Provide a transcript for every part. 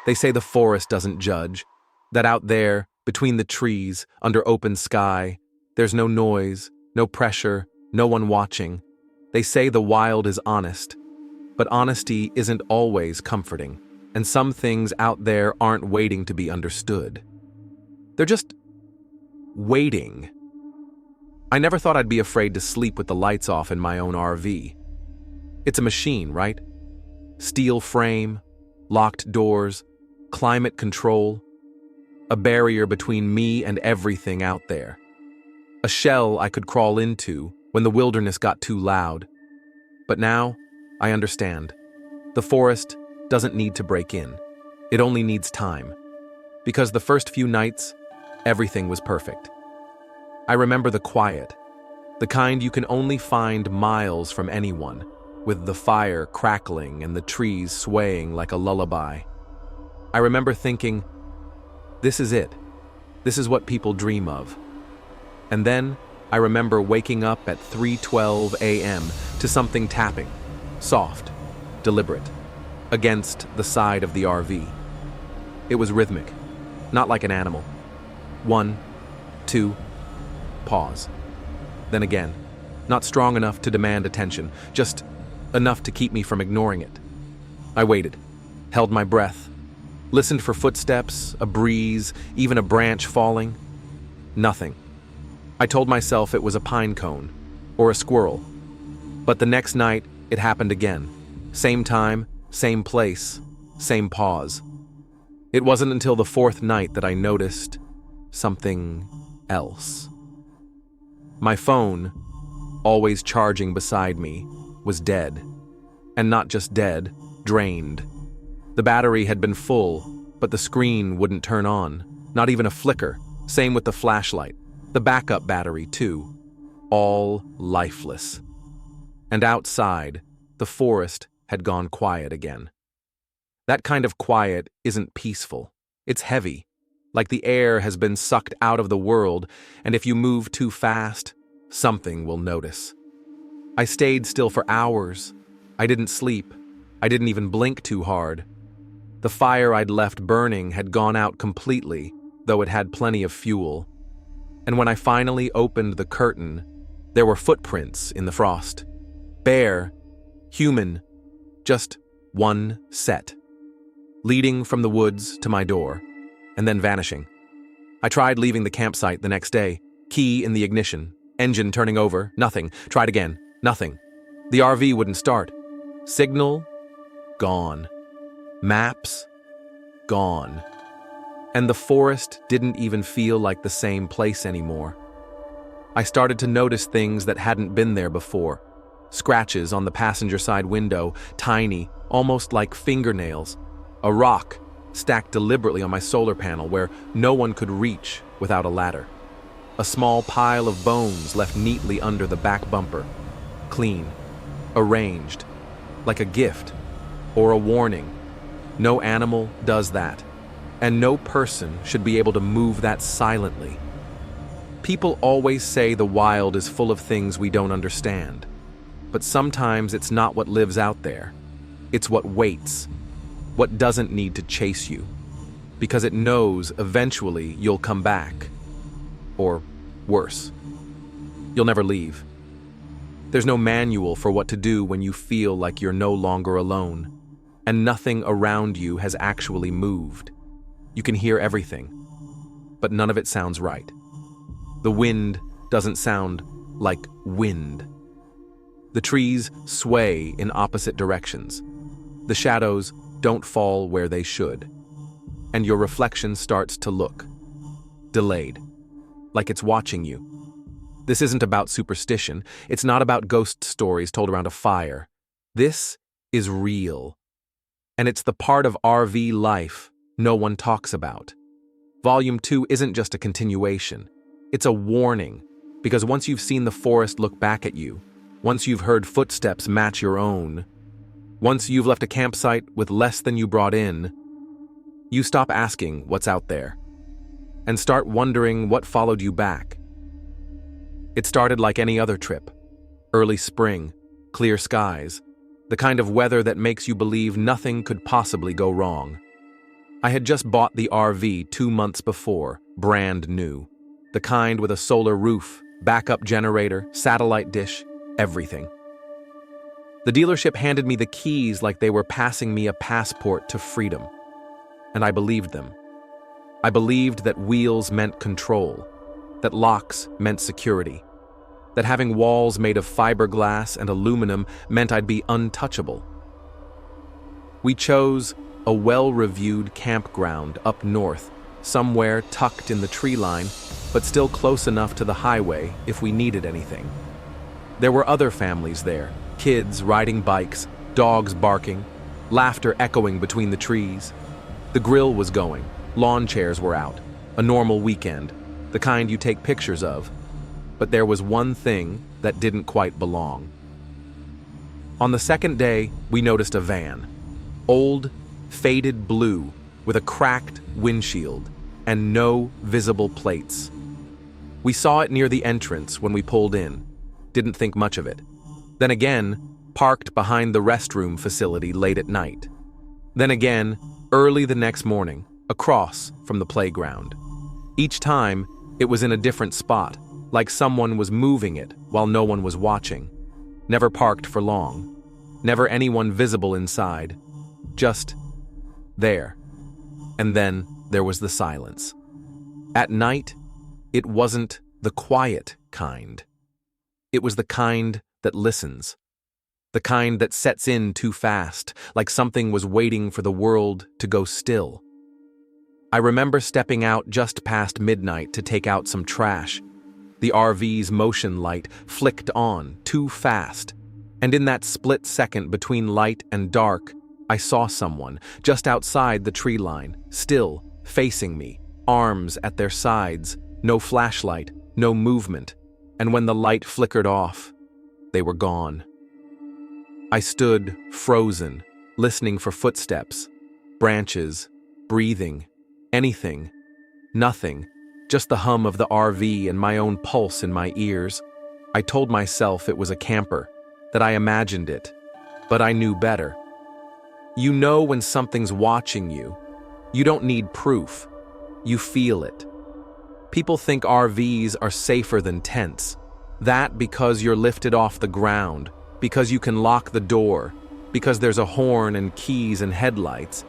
They say the forest doesn't judge, that out there, between the trees, under open sky, there's no noise, no pressure, no one watching. They say the wild is honest, but honesty isn't always comforting, and some things out there aren't waiting to be understood. They're just waiting. I never thought I'd be afraid to sleep with the lights off in my own RV. It's a machine, right? Steel frame, locked doors, climate control, a barrier between me and everything out there. A shell I could crawl into when the wilderness got too loud. But now, I understand. The forest doesn't need to break in. It only needs time. Because the first few nights, everything was perfect. I remember the quiet, the kind you can only find miles from anyone, with the fire crackling and the trees swaying like a lullaby. I remember thinking, this is it. This is what people dream of. And then I remember waking up at 3:12 a.m. to something tapping, soft, deliberate, against the side of the RV. It was rhythmic, not like an animal. 1, 2, pause. Then again, not strong enough to demand attention, just enough to keep me from ignoring it. I waited, held my breath, listened for footsteps, a breeze, even a branch falling. Nothing. I told myself it was a pine cone or a squirrel. But the next night, it happened again. Same time, same place, same pause. It wasn't until the fourth night that I noticed something else. My phone, always charging beside me, was dead. And not just dead, drained. The battery had been full, but the screen wouldn't turn on, not even a flicker. Same with the flashlight. The backup battery, too. All lifeless. And outside, the forest had gone quiet again. That kind of quiet isn't peaceful. It's heavy, like the air has been sucked out of the world, and if you move too fast, something will notice. I stayed still for hours. I didn't sleep. I didn't even blink too hard. The fire I'd left burning had gone out completely, though it had plenty of fuel. And when I finally opened the curtain, there were footprints in the frost. Bare, human, just one set. Leading from the woods to my door, and then vanishing. I tried leaving the campsite the next day, key in the ignition, engine turning over, nothing. Tried again, nothing. The RV wouldn't start. Signal, gone. Maps, gone. And the forest didn't even feel like the same place anymore. I started to notice things that hadn't been there before. Scratches on the passenger side window, tiny, almost like fingernails. A rock stacked deliberately on my solar panel where no one could reach without a ladder. A small pile of bones left neatly under the back bumper. Clean, arranged, like a gift or a warning. No animal does that. And no person should be able to move that silently. People always say the wild is full of things we don't understand. But sometimes it's not what lives out there. It's what waits. What doesn't need to chase you. Because it knows eventually you'll come back. Or worse. You'll never leave. There's no manual for what to do when you feel like you're no longer alone. And nothing around you has actually moved. You can hear everything, but none of it sounds right. The wind doesn't sound like wind. The trees sway in opposite directions. The shadows don't fall where they should. And your reflection starts to look delayed, like it's watching you. This isn't about superstition. It's not about ghost stories told around a fire. This is real. And it's the part of RV life no one talks about. Volume 2 isn't just a continuation. It's a warning, because once you've seen the forest look back at you, once you've heard footsteps match your own, once you've left a campsite with less than you brought in, you stop asking what's out there and start wondering what followed you back. It started like any other trip. Early spring, clear skies, the kind of weather that makes you believe nothing could possibly go wrong. I had just bought the RV 2 months before, brand new. The kind with a solar roof, backup generator, satellite dish, everything. The dealership handed me the keys like they were passing me a passport to freedom. And I believed them. I believed that wheels meant control, that locks meant security, that having walls made of fiberglass and aluminum meant I'd be untouchable. We chose a well-reviewed campground up north, somewhere tucked in the tree line, but still close enough to the highway if we needed anything. There were other families there, kids riding bikes, dogs barking, laughter echoing between the trees. The grill was going, lawn chairs were out, a normal weekend, the kind you take pictures of. But there was one thing that didn't quite belong. On the second day, we noticed a van. Old, faded blue, with a cracked windshield and no visible plates. We saw it near the entrance when we pulled in. Didn't think much of it. Then again, parked behind the restroom facility late at night. Then again, early the next morning, across from the playground. Each time, it was in a different spot, like someone was moving it while no one was watching. Never parked for long. Never anyone visible inside. Just there. And then there was the silence. At night, it wasn't the quiet kind. It was the kind that listens. The kind that sets in too fast, like something was waiting for the world to go still. I remember stepping out just past midnight to take out some trash. The RV's motion light flicked on too fast, and in that split second between light and dark, I saw someone just outside the tree line, still facing me, arms at their sides, no flashlight, no movement, and when the light flickered off, they were gone. I stood frozen, listening for footsteps, branches, breathing, anything, nothing, just the hum of the RV and my own pulse in my ears. I told myself it was a camper, that I imagined it, but I knew better. You know when something's watching you. You don't need proof. You feel it. People think RVs are safer than tents. That because you're lifted off the ground, because you can lock the door, because there's a horn and keys and headlights,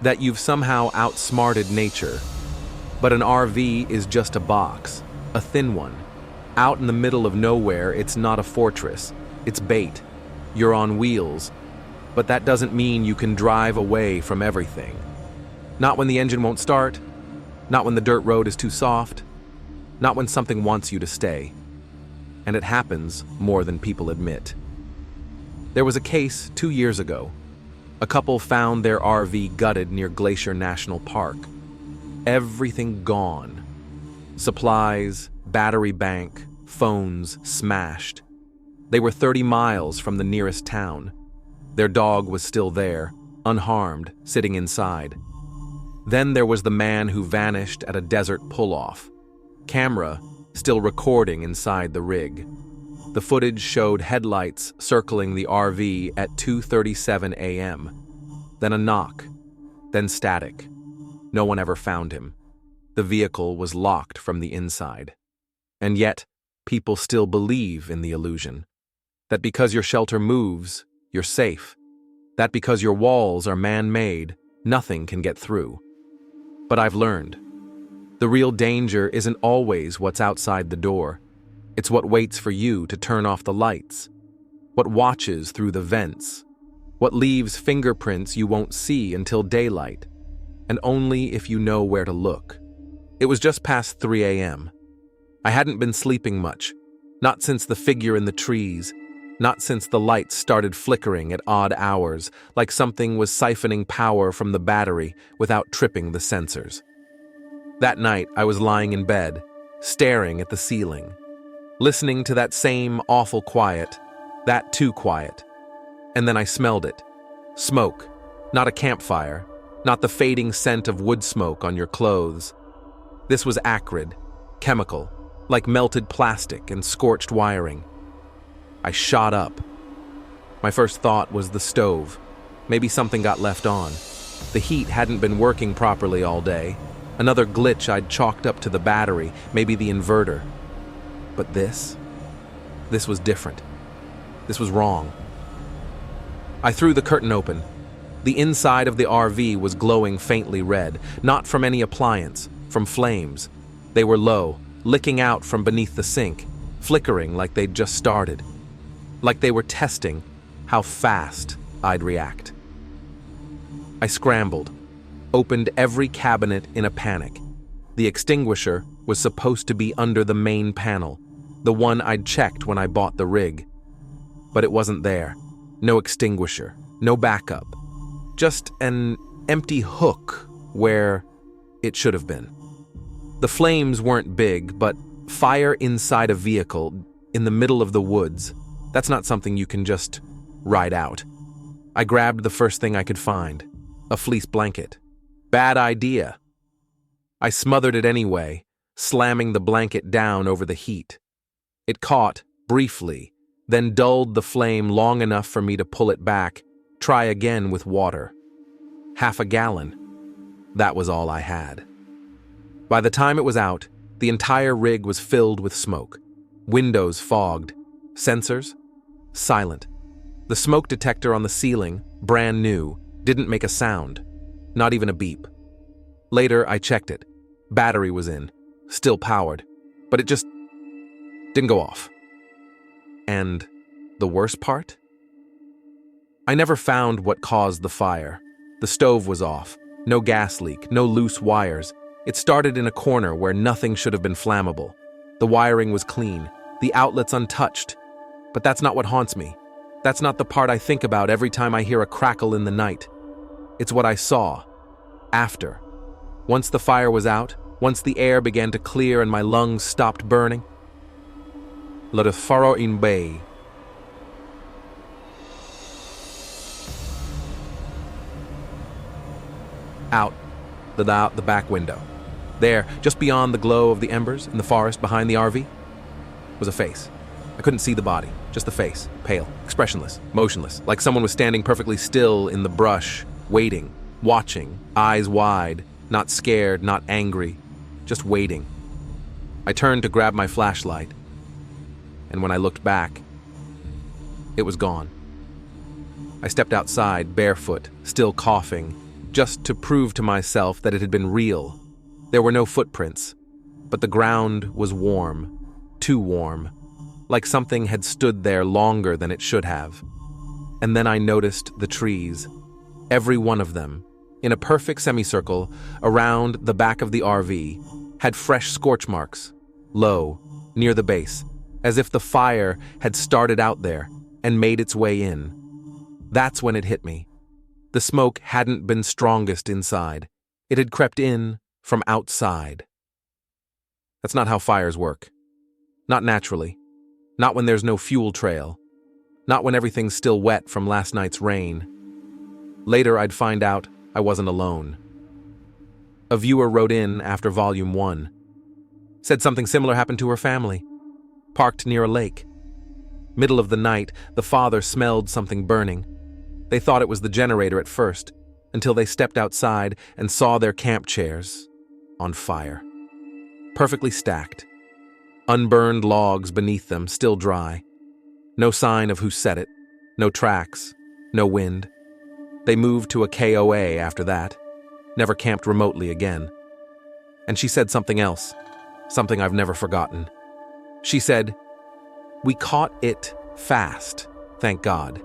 that you've somehow outsmarted nature. But an RV is just a box, a thin one. Out in the middle of nowhere, it's not a fortress. It's bait. You're on wheels. But that doesn't mean you can drive away from everything. Not when the engine won't start, not when the dirt road is too soft, not when something wants you to stay. And it happens more than people admit. There was a case 2 years ago. A couple found their RV gutted near Glacier National Park. Everything gone. Supplies, battery bank, phones smashed. They were 30 miles from the nearest town. Their dog was still there, unharmed, sitting inside. Then there was the man who vanished at a desert pull-off. Camera still recording inside the rig. The footage showed headlights circling the RV at 2:37 a.m. Then a knock, then static. No one ever found him. The vehicle was locked from the inside. And yet, people still believe in the illusion. That because your shelter moves, you're safe. That because your walls are man-made, nothing can get through. But I've learned. The real danger isn't always what's outside the door. It's what waits for you to turn off the lights. What watches through the vents. What leaves fingerprints you won't see until daylight. And only if you know where to look. It was just past 3 a.m. I hadn't been sleeping much. Not since the figure in the trees. Not since the lights started flickering at odd hours, like something was siphoning power from the battery without tripping the sensors. That night, I was lying in bed, staring at the ceiling, listening to that same awful quiet, that too quiet. And then I smelled it. Smoke, not a campfire, not the fading scent of wood smoke on your clothes. This was acrid, chemical, like melted plastic and scorched wiring. I shot up. My first thought was the stove. Maybe something got left on. The heat hadn't been working properly all day. Another glitch I'd chalked up to the battery, maybe the inverter. But this was different. This was wrong. I threw the curtain open. The inside of the RV was glowing faintly red, not from any appliance, from flames. They were low, licking out from beneath the sink, flickering like they'd just started. Like they were testing how fast I'd react. I scrambled, opened every cabinet in a panic. The extinguisher was supposed to be under the main panel, the one I'd checked when I bought the rig. But it wasn't there. No extinguisher, no backup. Just an empty hook where it should have been. The flames weren't big, but fire inside a vehicle, in the middle of the woods, that's not something you can just ride out. I grabbed the first thing I could find, a fleece blanket. Bad idea. I smothered it anyway, slamming the blanket down over the heat. It caught, briefly, then dulled the flame long enough for me to pull it back, try again with water. Half a gallon. That was all I had. By the time it was out, the entire rig was filled with smoke. Windows fogged. Sensors? Silent. The smoke detector on the ceiling, brand new, didn't make a sound. Not even a beep. Later, I checked it. Battery was in. Still powered. But it just didn't go off. And the worst part? I never found what caused the fire. The stove was off. No gas leak, no loose wires. It started in a corner where nothing should have been flammable. The wiring was clean, the outlets untouched. But that's not what haunts me. That's not the part I think about every time I hear a crackle in the night. It's what I saw. After. Once the fire was out, once the air began to clear and my lungs stopped burning. Let us faro in bay. Out the back window. There, just beyond the glow of the embers in the forest behind the RV, was a face. I couldn't see the body, just the face, pale, expressionless, motionless, like someone was standing perfectly still in the brush, waiting, watching, eyes wide, not scared, not angry, just waiting. I turned to grab my flashlight, and when I looked back, it was gone. I stepped outside, barefoot, still coughing, just to prove to myself that it had been real. There were no footprints, but the ground was warm, too warm, like something had stood there longer than it should have. And then I noticed the trees, every one of them, in a perfect semicircle around the back of the RV, had fresh scorch marks, low, near the base, as if the fire had started out there and made its way in. That's when it hit me. The smoke hadn't been strongest inside. It had crept in from outside. That's not how fires work. Not naturally. Not when there's no fuel trail. Not when everything's still wet from last night's rain. Later, I'd find out I wasn't alone. A viewer wrote in after Volume 1. Said something similar happened to her family. Parked near a lake. Middle of the night, the father smelled something burning. They thought it was the generator at first, until they stepped outside and saw their camp chairs on fire. Perfectly stacked. Unburned logs beneath them, still dry. No sign of who set it. No tracks. No wind. They moved to a KOA after that. Never camped remotely again. And she said something else. Something I've never forgotten. She said, "We caught it fast, thank God.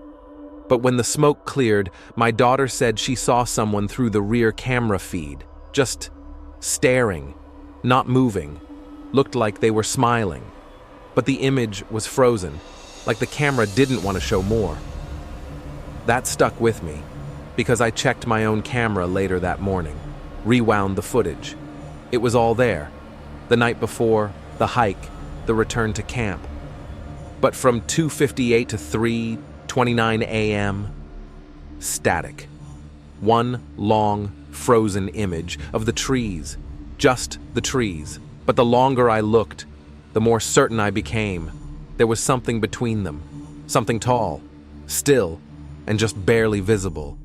But when the smoke cleared, my daughter said she saw someone through the rear camera feed, just staring, not moving. Looked like they were smiling. But the image was frozen, like the camera didn't want to show more." That stuck with me, because I checked my own camera later that morning, rewound the footage. It was all there. The night before, the hike, the return to camp. But from 2:58 to 3:29 a.m., static. One long, frozen image of the trees, just the trees. But the longer I looked, the more certain I became. There was something between them, something tall, still, and just barely visible.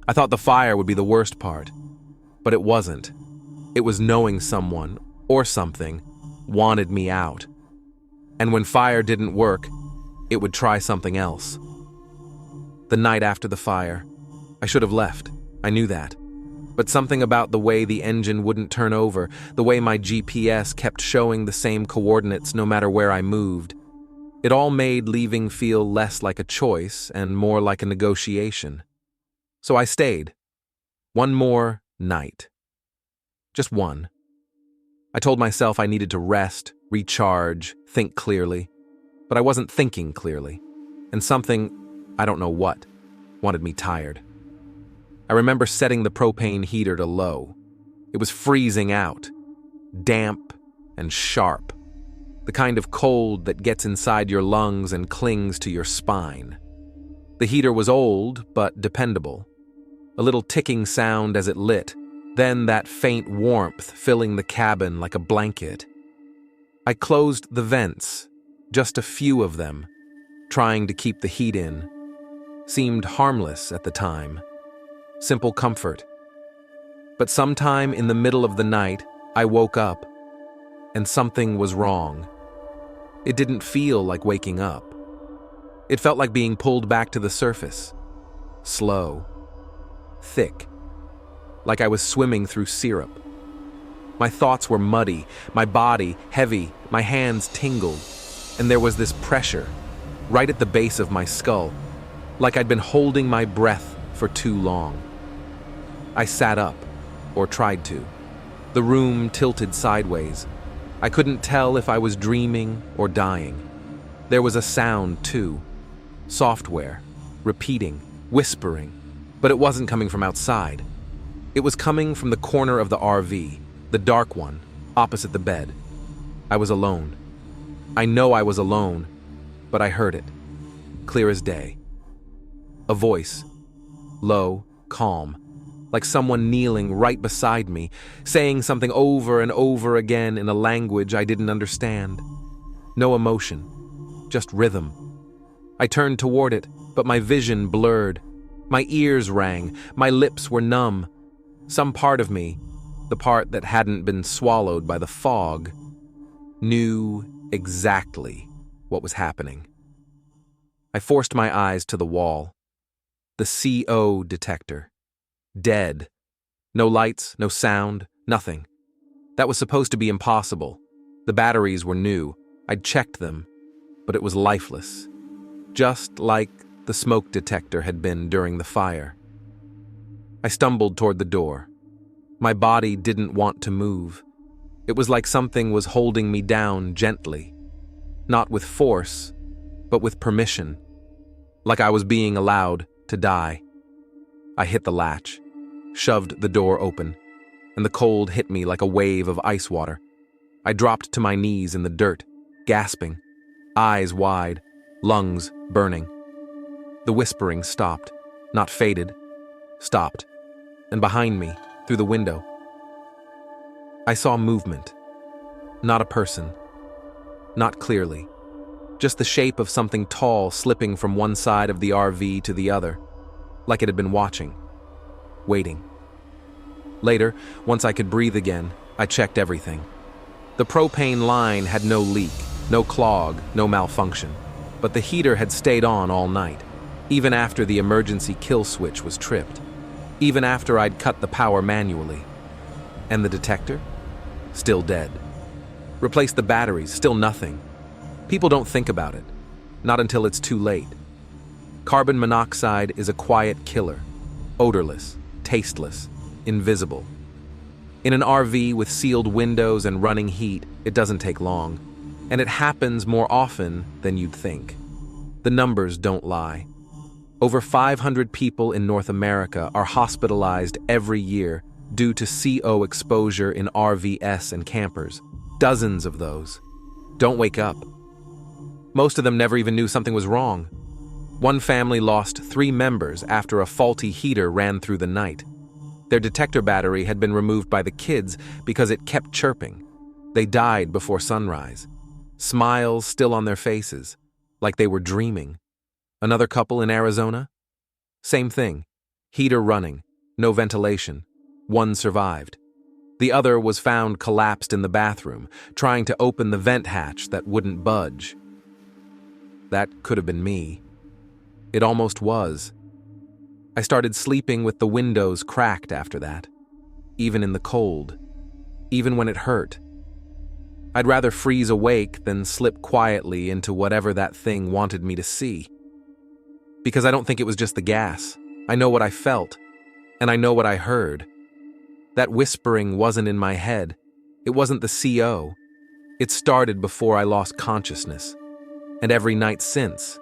I thought the fire would be the worst part, but it wasn't. It was knowing someone, or something, wanted me out. And when fire didn't work, it would try something else. The night after the fire, I should have left. I knew that. But something about the way the engine wouldn't turn over, the way my GPS kept showing the same coordinates no matter where I moved, it all made leaving feel less like a choice and more like a negotiation. So I stayed. One more night. Just one. I told myself I needed to rest, recharge, think clearly. But I wasn't thinking clearly. And something, I don't know what, wanted me tired. I remember setting the propane heater to low. It was freezing out. Damp and sharp. The kind of cold that gets inside your lungs and clings to your spine. The heater was old, but dependable. A little ticking sound as it lit, then that faint warmth filling the cabin like a blanket. I closed the vents, just a few of them, trying to keep the heat in. Seemed harmless at the time. Simple comfort. But sometime in the middle of the night, I woke up, and something was wrong. It didn't feel like waking up. It felt like being pulled back to the surface. Slow. Thick. Like I was swimming through syrup. My thoughts were muddy, my body heavy, my hands tingled, and there was this pressure, right at the base of my skull, like I'd been holding my breath for too long. I sat up, or tried to. The room tilted sideways. I couldn't tell if I was dreaming or dying. There was a sound, too. Software, repeating, whispering, but it wasn't coming from outside. It was coming from the corner of the RV, the dark one, opposite the bed. I was alone. I know I was alone, but I heard it, clear as day. A voice, low, calm, like someone kneeling right beside me, saying something over and over again in a language I didn't understand. No emotion, just rhythm. I turned toward it, but my vision blurred. My ears rang, my lips were numb. Some part of me, the part that hadn't been swallowed by the fog, knew exactly what was happening. I forced my eyes to the wall. The CO detector. Dead. No lights, no sound, nothing. That was supposed to be impossible. The batteries were new. I'd checked them, but it was lifeless. Just like the smoke detector had been during the fire. I stumbled toward the door. My body didn't want to move. It was like something was holding me down gently. Not with force, but with permission. Like I was being allowed to die. I hit the latch, shoved the door open, and the cold hit me like a wave of ice water. I dropped to my knees in the dirt, gasping, eyes wide, lungs burning. The whispering stopped, not faded, stopped, and behind me, through the window, I saw movement. Not a person. Not clearly. Just the shape of something tall slipping from one side of the RV to the other, like it had been watching, waiting. Later, once I could breathe again, I checked everything. The propane line had no leak, no clog, no malfunction, but the heater had stayed on all night, even after the emergency kill switch was tripped, even after I'd cut the power manually. And the detector? Still dead. Replaced the batteries, still nothing. People don't think about it, not until it's too late. Carbon monoxide is a quiet killer, odorless, tasteless, invisible. In an RV with sealed windows and running heat, it doesn't take long, and it happens more often than you'd think. The numbers don't lie. Over 500 people in North America are hospitalized every year due to CO exposure in RVs and campers. Dozens of those. Don't wake up. Most of them never even knew something was wrong. One family lost 3 members after a faulty heater ran through the night. Their detector battery had been removed by the kids because it kept chirping. They died before sunrise. Smiles still on their faces, like they were dreaming. Another couple in Arizona? Same thing. Heater running, no ventilation. One survived. The other was found collapsed in the bathroom, trying to open the vent hatch that wouldn't budge. That could have been me. It almost was. I started sleeping with the windows cracked after that, even in the cold, even when it hurt. I'd rather freeze awake than slip quietly into whatever that thing wanted me to see. Because I don't think it was just the gas. I know what I felt, and I know what I heard. That whispering wasn't in my head. It wasn't the CO. It started before I lost consciousness, and every night since.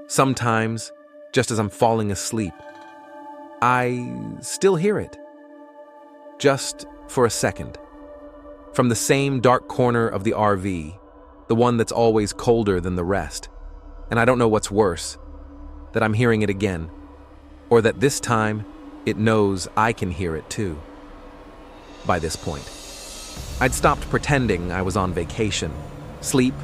Sometimes, just as I'm falling asleep, I still hear it. Just for a second. From the same dark corner of the RV, the one that's always colder than the rest. And I don't know what's worse, that I'm hearing it again, or that this time it knows I can hear it too. By this point, I'd stopped pretending I was on vacation. Sleep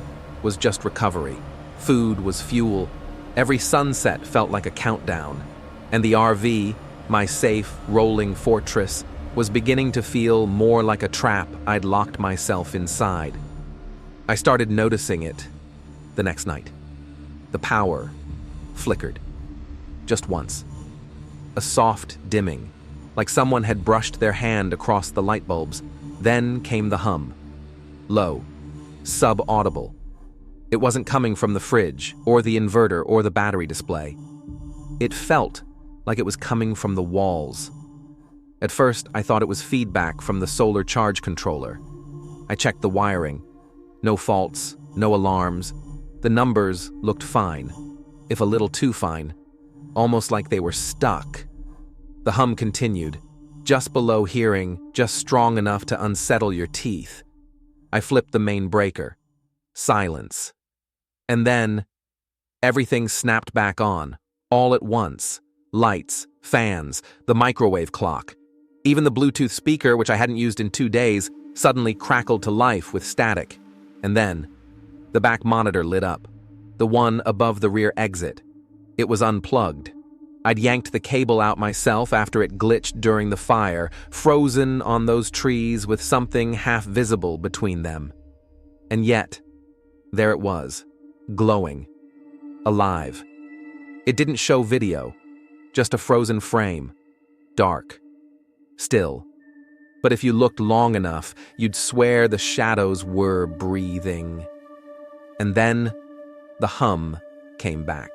was just recovery. Food was fuel. Every sunset felt like a countdown. And the RV, my safe, rolling fortress, was beginning to feel more like a trap I'd locked myself inside. I started noticing it the next night. The power flickered. Just once. A soft dimming, like someone had brushed their hand across the light bulbs. Then came the hum. Low, sub-audible. It wasn't coming from the fridge, or the inverter, or the battery display. It felt like it was coming from the walls. At first, I thought it was feedback from the solar charge controller. I checked the wiring. No faults, no alarms. The numbers looked fine, if a little too fine, almost like they were stuck. The hum continued, just below hearing, just strong enough to unsettle your teeth. I flipped the main breaker. Silence. And then, everything snapped back on, all at once. Lights, fans, the microwave clock. Even the Bluetooth speaker, which I hadn't used in 2 days, suddenly crackled to life with static. And then, the back monitor lit up. The one above the rear exit. It was unplugged. I'd yanked the cable out myself after it glitched during the fire, frozen on those trees with something half visible between them. And yet, there it was, glowing, alive. It didn't show video, just a frozen frame, dark, still. But if you looked long enough, you'd swear the shadows were breathing. And then, the hum came back.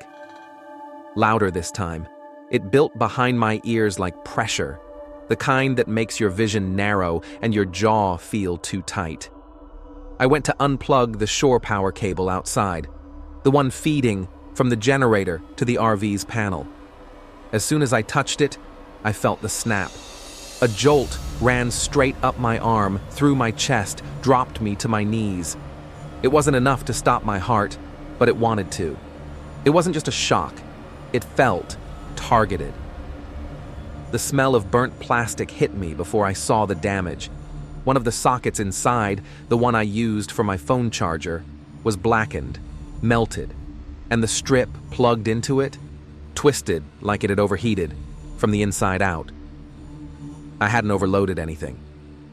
Louder this time. It built behind my ears like pressure, the kind that makes your vision narrow and your jaw feel too tight. I went to unplug the shore power cable outside, the one feeding from the generator to the RV's panel. As soon as I touched it, I felt the snap. A jolt ran straight up my arm, through my chest, dropped me to my knees. It wasn't enough to stop my heart, but it wanted to. It wasn't just a shock. It felt targeted. The smell of burnt plastic hit me before I saw the damage. One of the sockets inside, the one I used for my phone charger, was blackened, melted, and the strip plugged into it, twisted like it had overheated, from the inside out. I hadn't overloaded anything.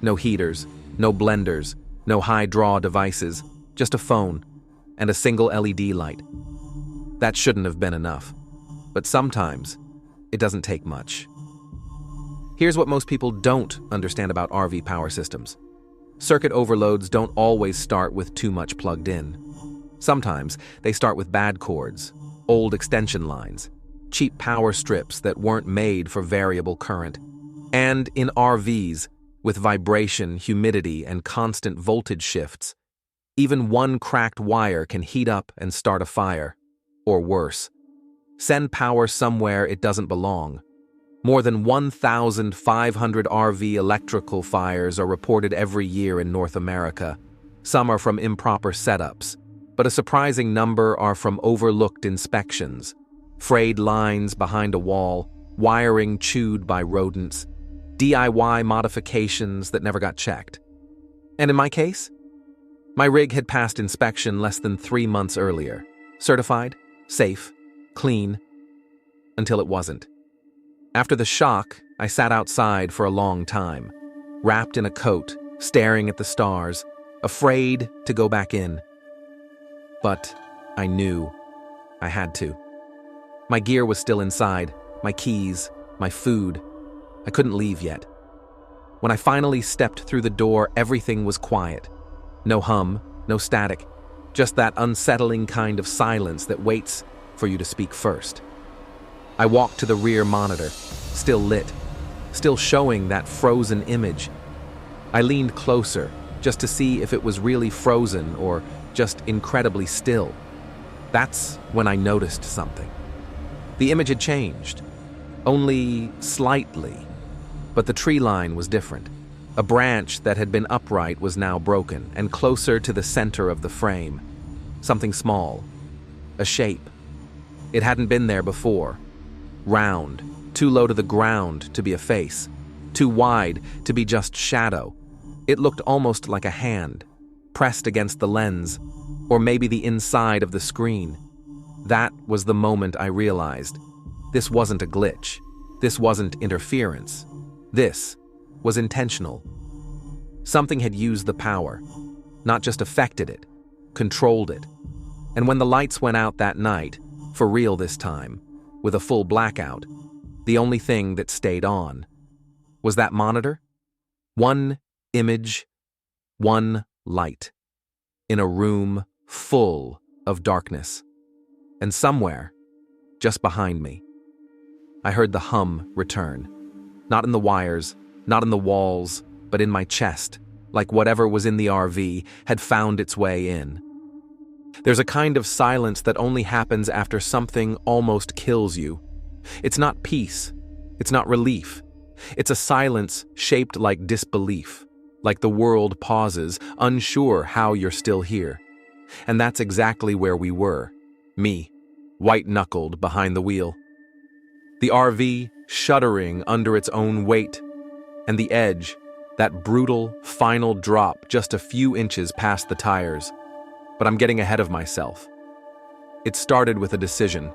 No heaters, no blenders, no high-draw devices, just a phone and a single LED light. That shouldn't have been enough. But sometimes, it doesn't take much. Here's what most people don't understand about RV power systems. Circuit overloads don't always start with too much plugged in. Sometimes, they start with bad cords, old extension lines, cheap power strips that weren't made for variable current. And in RVs, with vibration, humidity, and constant voltage shifts, even one cracked wire can heat up and start a fire, or worse. Send power somewhere it doesn't belong. More than 1,500 RV electrical fires are reported every year in North America. Some are from improper setups, but a surprising number are from overlooked inspections, frayed lines behind a wall, wiring chewed by rodents, DIY modifications that never got checked. And in my case, my rig had passed inspection less than 3 months earlier, certified, safe, clean, until it wasn't. After the shock, I sat outside for a long time, wrapped in a coat, staring at the stars, afraid to go back in. But I knew I had to. My gear was still inside, my keys, my food. I couldn't leave yet. When I finally stepped through the door, everything was quiet. No hum, no static, just that unsettling kind of silence that waits for you to speak first. I walked to the rear monitor, still lit, still showing that frozen image. I leaned closer, just to see if it was really frozen or just incredibly still. That's when I noticed something. The image had changed, only slightly, but the tree line was different. A branch that had been upright was now broken and closer to the center of the frame. Something small, a shape. It hadn't been there before. Round, too low to the ground to be a face, too wide to be just shadow. It looked almost like a hand, pressed against the lens, or maybe the inside of the screen. That was the moment I realized. This wasn't a glitch. This wasn't interference. This was intentional. Something had used the power, not just affected it, controlled it. And when the lights went out that night, for real this time, with a full blackout, the only thing that stayed on was that monitor. One image, one light, in a room full of darkness. And somewhere, just behind me, I heard the hum return. Not in the wires, not in the walls, but in my chest, like whatever was in the RV had found its way in. There's a kind of silence that only happens after something almost kills you. It's not peace. It's not relief. It's a silence shaped like disbelief, like the world pauses, unsure how you're still here. And that's exactly where we were. Me, white-knuckled behind the wheel. The RV shuddering under its own weight, and the edge, that brutal, final drop just a few inches past the tires. But I'm getting ahead of myself. It started with a decision.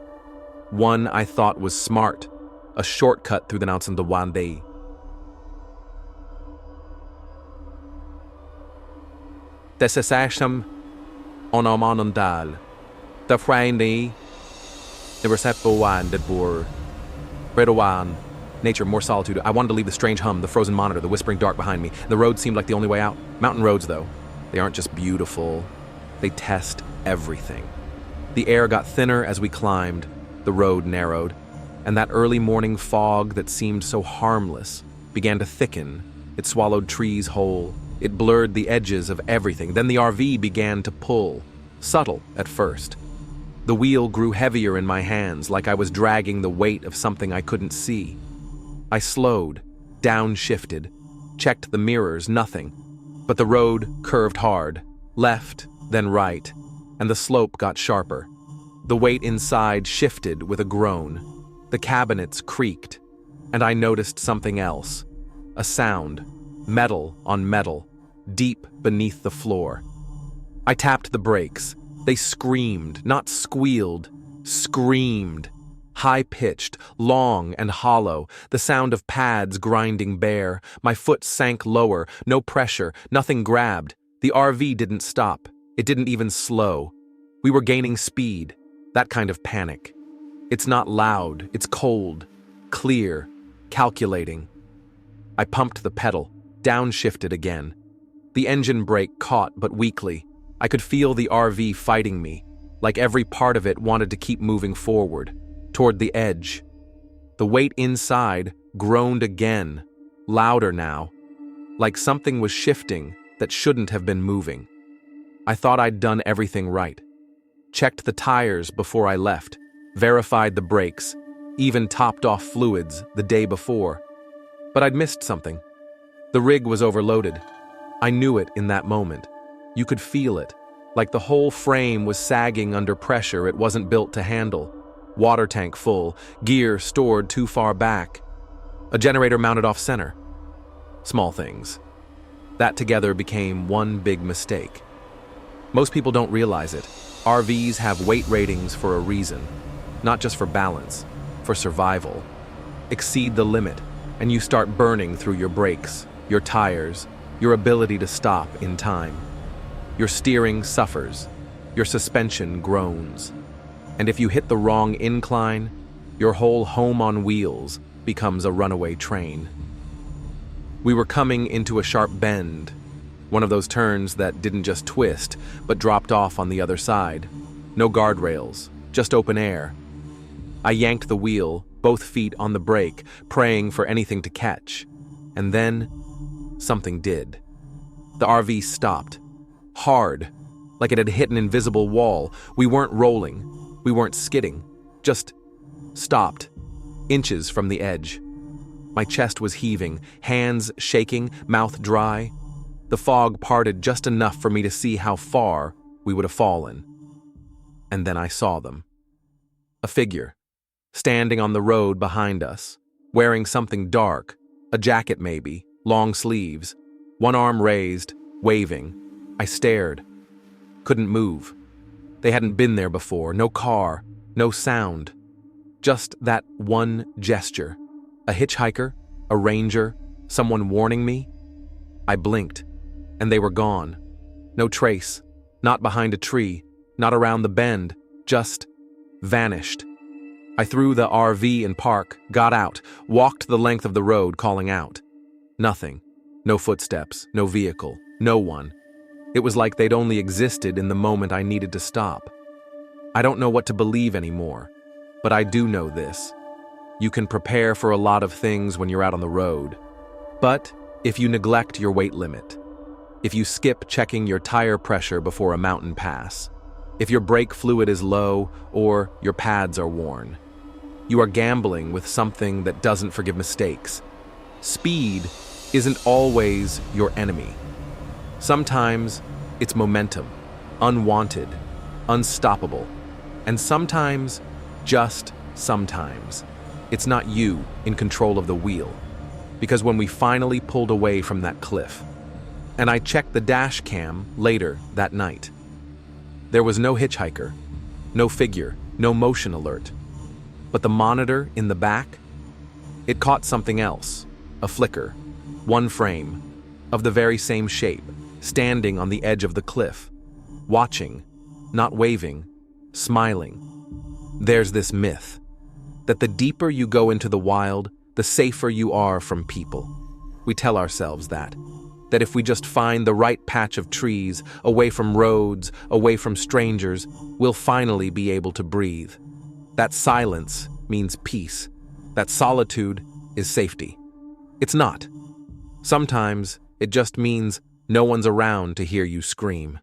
One I thought was smart, a shortcut through the unexplained. Desesasham onomonundal. The Friday, the Receptowan that bore. Redowan. Nature, more solitude. I wanted to leave the strange hum, the frozen monitor, the whispering dark behind me. The road seemed like the only way out. Mountain roads, though. They aren't just beautiful. They test everything. The air got thinner as we climbed. The road narrowed. And that early morning fog that seemed so harmless began to thicken. It swallowed trees whole. It blurred the edges of everything. Then the RV began to pull. Subtle at first. The wheel grew heavier in my hands, like I was dragging the weight of something I couldn't see. I slowed, downshifted, checked the mirrors, nothing. But the road curved hard, left, then right, and the slope got sharper. The weight inside shifted with a groan. The cabinets creaked, and I noticed something else. A sound, metal on metal, deep beneath the floor. I tapped the brakes. They screamed, not squealed, screamed. High-pitched, long and hollow, the sound of pads grinding bare. My foot sank lower, no pressure, nothing grabbed. The RV didn't stop. It didn't even slow. We were gaining speed, that kind of panic. It's not loud, it's cold, clear, calculating. I pumped the pedal, downshifted again. The engine brake caught but weakly. I could feel the RV fighting me, like every part of it wanted to keep moving forward, toward the edge. The weight inside groaned again, louder now, like something was shifting that shouldn't have been moving. I thought I'd done everything right. Checked the tires before I left, verified the brakes, even topped off fluids the day before. But I'd missed something. The rig was overloaded. I knew it in that moment. You could feel it, like the whole frame was sagging under pressure it wasn't built to handle. Water tank full, gear stored too far back. A generator mounted off center. Small things. That together became one big mistake. Most people don't realize it. RVs have weight ratings for a reason. Not just for balance, for survival. exceed the limit, and you start burning through your brakes, your tires, your ability to stop in time. Your steering suffers, your suspension groans, and if you hit the wrong incline, your whole home on wheels becomes a runaway train. We were coming into a sharp bend, one of those turns that didn't just twist, but dropped off on the other side. No guardrails, just open air. I yanked the wheel, both feet on the brake, praying for anything to catch. And then, something did. The RV stopped. Hard, like it had hit an invisible wall. We weren't rolling. We weren't skidding. Just stopped, inches from the edge. My chest was heaving, hands shaking, mouth dry. The fog parted just enough for me to see how far we would have fallen. And then I saw them. A figure, standing on the road behind us, wearing something dark, a jacket maybe, long sleeves, one arm raised, waving. I stared. Couldn't move. They hadn't been there before, no car, no sound. Just that one gesture. A hitchhiker, a ranger, someone warning me. I blinked, and they were gone. No trace, not behind a tree, not around the bend, just vanished. I threw the RV in park, got out, walked the length of the road calling out. Nothing. No footsteps, no vehicle, no one. It was like they'd only existed in the moment I needed to stop. I don't know what to believe anymore, but I do know this. You can prepare for a lot of things when you're out on the road. But if you neglect your weight limit, if you skip checking your tire pressure before a mountain pass, if your brake fluid is low or your pads are worn, you are gambling with something that doesn't forgive mistakes. Speed isn't always your enemy. Sometimes it's momentum, unwanted, unstoppable, and sometimes, just sometimes, it's not you in control of the wheel. Because when we finally pulled away from that cliff, and I checked the dash cam later that night, there was no hitchhiker, no figure, no motion alert. But the monitor in the back, it caught something else, a flicker, one frame, of the very same shape, standing on the edge of the cliff, watching, not waving, smiling. There's this myth that the deeper you go into the wild, the safer you are from people. We tell ourselves that if we just find the right patch of trees, away from roads, away from strangers, we'll finally be able to breathe. That silence means peace. That solitude is safety. It's not. Sometimes it just means no one's around to hear you scream.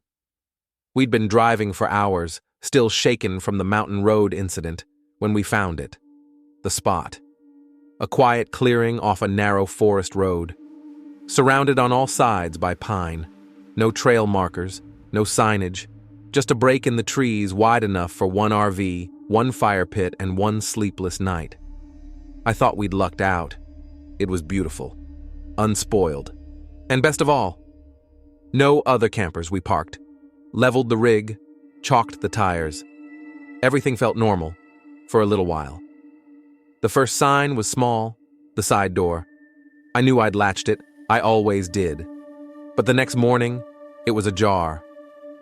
We'd been driving for hours, still shaken from the mountain road incident, when we found it. The spot. A quiet clearing off a narrow forest road, surrounded on all sides by pine. No trail markers, no signage, just a break in the trees wide enough for one RV, one fire pit, and one sleepless night. I thought we'd lucked out. It was beautiful, unspoiled, and best of all, no other campers. We parked, leveled the rig, chalked the tires. Everything felt normal for a little while. The first sign was small, the side door. I knew I'd latched it. I always did. But the next morning, it was ajar.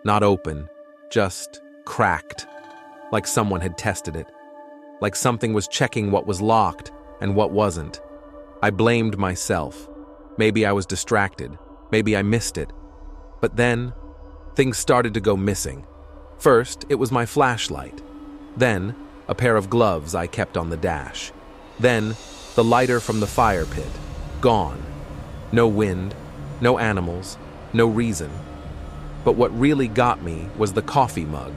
Not open, just cracked. Like someone had tested it. Like something was checking what was locked and what wasn't. I blamed myself. Maybe I was distracted. Maybe I missed it. But then, things started to go missing. First, it was my flashlight. Then, a pair of gloves I kept on the dash. Then, the lighter from the fire pit. Gone. No wind, no animals, no reason. But what really got me was the coffee mug.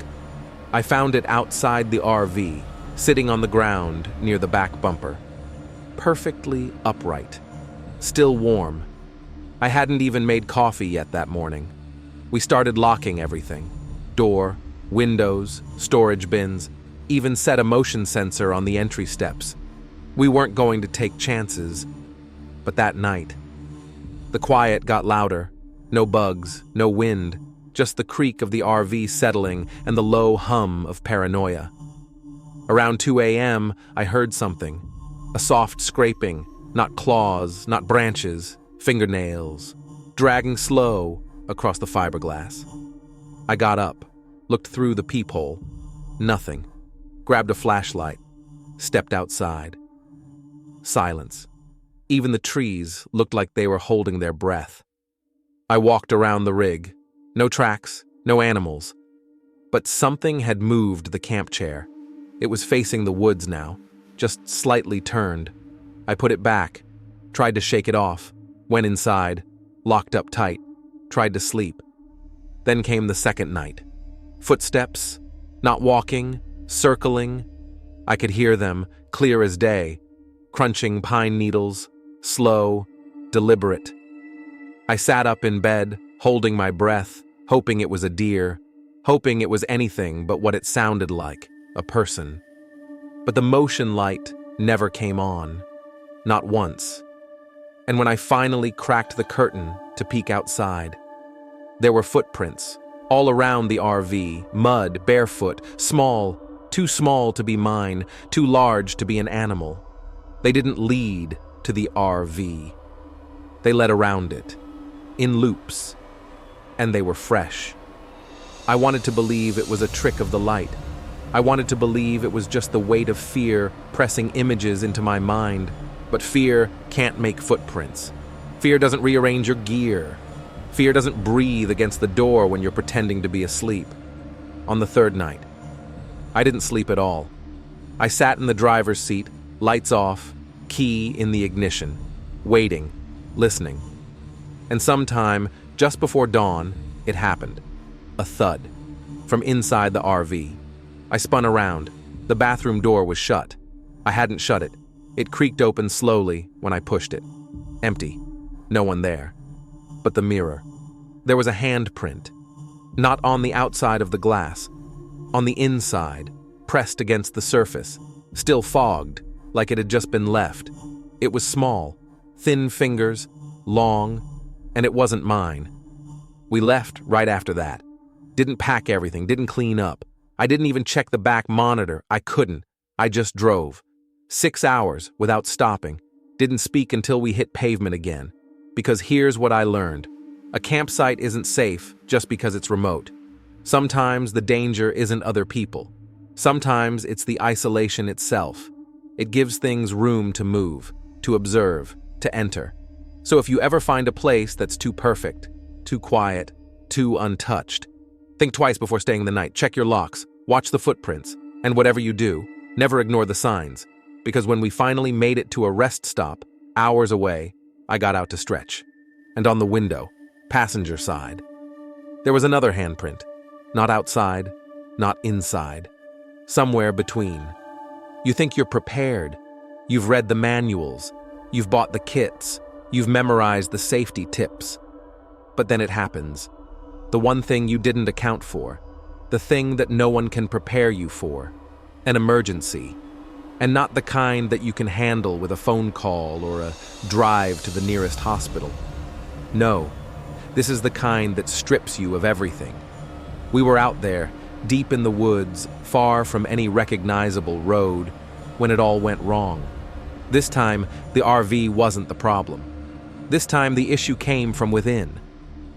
I found it outside the RV, sitting on the ground near the back bumper. Perfectly upright. Still warm. I hadn't even made coffee yet that morning. We started locking everything. Door, windows, storage bins, even set a motion sensor on the entry steps. We weren't going to take chances. But that night, the quiet got louder. No bugs, no wind, just the creak of the RV settling and the low hum of paranoia. Around 2 a.m., I heard something. A soft scraping, not claws, not branches, fingernails, dragging slow across the fiberglass. I got up, looked through the peephole. Nothing. Grabbed a flashlight, stepped outside. Silence. Even the trees looked like they were holding their breath. I walked around the rig. No tracks, no animals. But something had moved the camp chair. It was facing the woods now, just slightly turned. I put it back, tried to shake it off, went inside, locked up tight, tried to sleep. Then came the second night. Footsteps, not walking, circling. I could hear them, clear as day, crunching pine needles, slow, deliberate. I sat up in bed, holding my breath, hoping it was a deer, hoping it was anything but what it sounded like, a person. But the motion light never came on, not once. And when I finally cracked the curtain to peek outside, there were footprints all around the RV, mud, barefoot, small, too small to be mine, too large to be an animal. They didn't lead to the RV. They led around it, in loops, and they were fresh. I wanted to believe it was a trick of the light. I wanted to believe it was just the weight of fear pressing images into my mind, but fear can't make footprints. Fear doesn't rearrange your gear. Fear doesn't breathe against the door when you're pretending to be asleep. On the third night, I didn't sleep at all. I sat in the driver's seat, lights off, key in the ignition, waiting, listening. And sometime, just before dawn, it happened. A thud. From inside the RV. I spun around. The bathroom door was shut. I hadn't shut it. It creaked open slowly when I pushed it. Empty. No one there. But the mirror. There was a handprint. Not on the outside of the glass. On the inside, pressed against the surface. Still fogged, like it had just been left. It was small. Thin fingers. Long. And it wasn't mine. We left right after that. Didn't pack everything, didn't clean up. I didn't even check the back monitor. I couldn't. I just drove. 6 hours without stopping. Didn't speak until we hit pavement again. Because here's what I learned. A campsite isn't safe just because it's remote. Sometimes the danger isn't other people. Sometimes it's the isolation itself. It gives things room to move, to observe, to enter. So if you ever find a place that's too perfect, too quiet, too untouched, think twice before staying the night. Check your locks, watch the footprints, and whatever you do, never ignore the signs. Because when we finally made it to a rest stop, hours away, I got out to stretch. And on the window, passenger side, there was another handprint. Not outside, not inside. Somewhere between. You think you're prepared. You've read the manuals. You've bought the kits. You've memorized the safety tips. But then it happens. The one thing you didn't account for. The thing that no one can prepare you for. An emergency. And not the kind that you can handle with a phone call or a drive to the nearest hospital. No, this is the kind that strips you of everything. We were out there, deep in the woods, far from any recognizable road, when it all went wrong. This time, the RV wasn't the problem. This time, the issue came from within.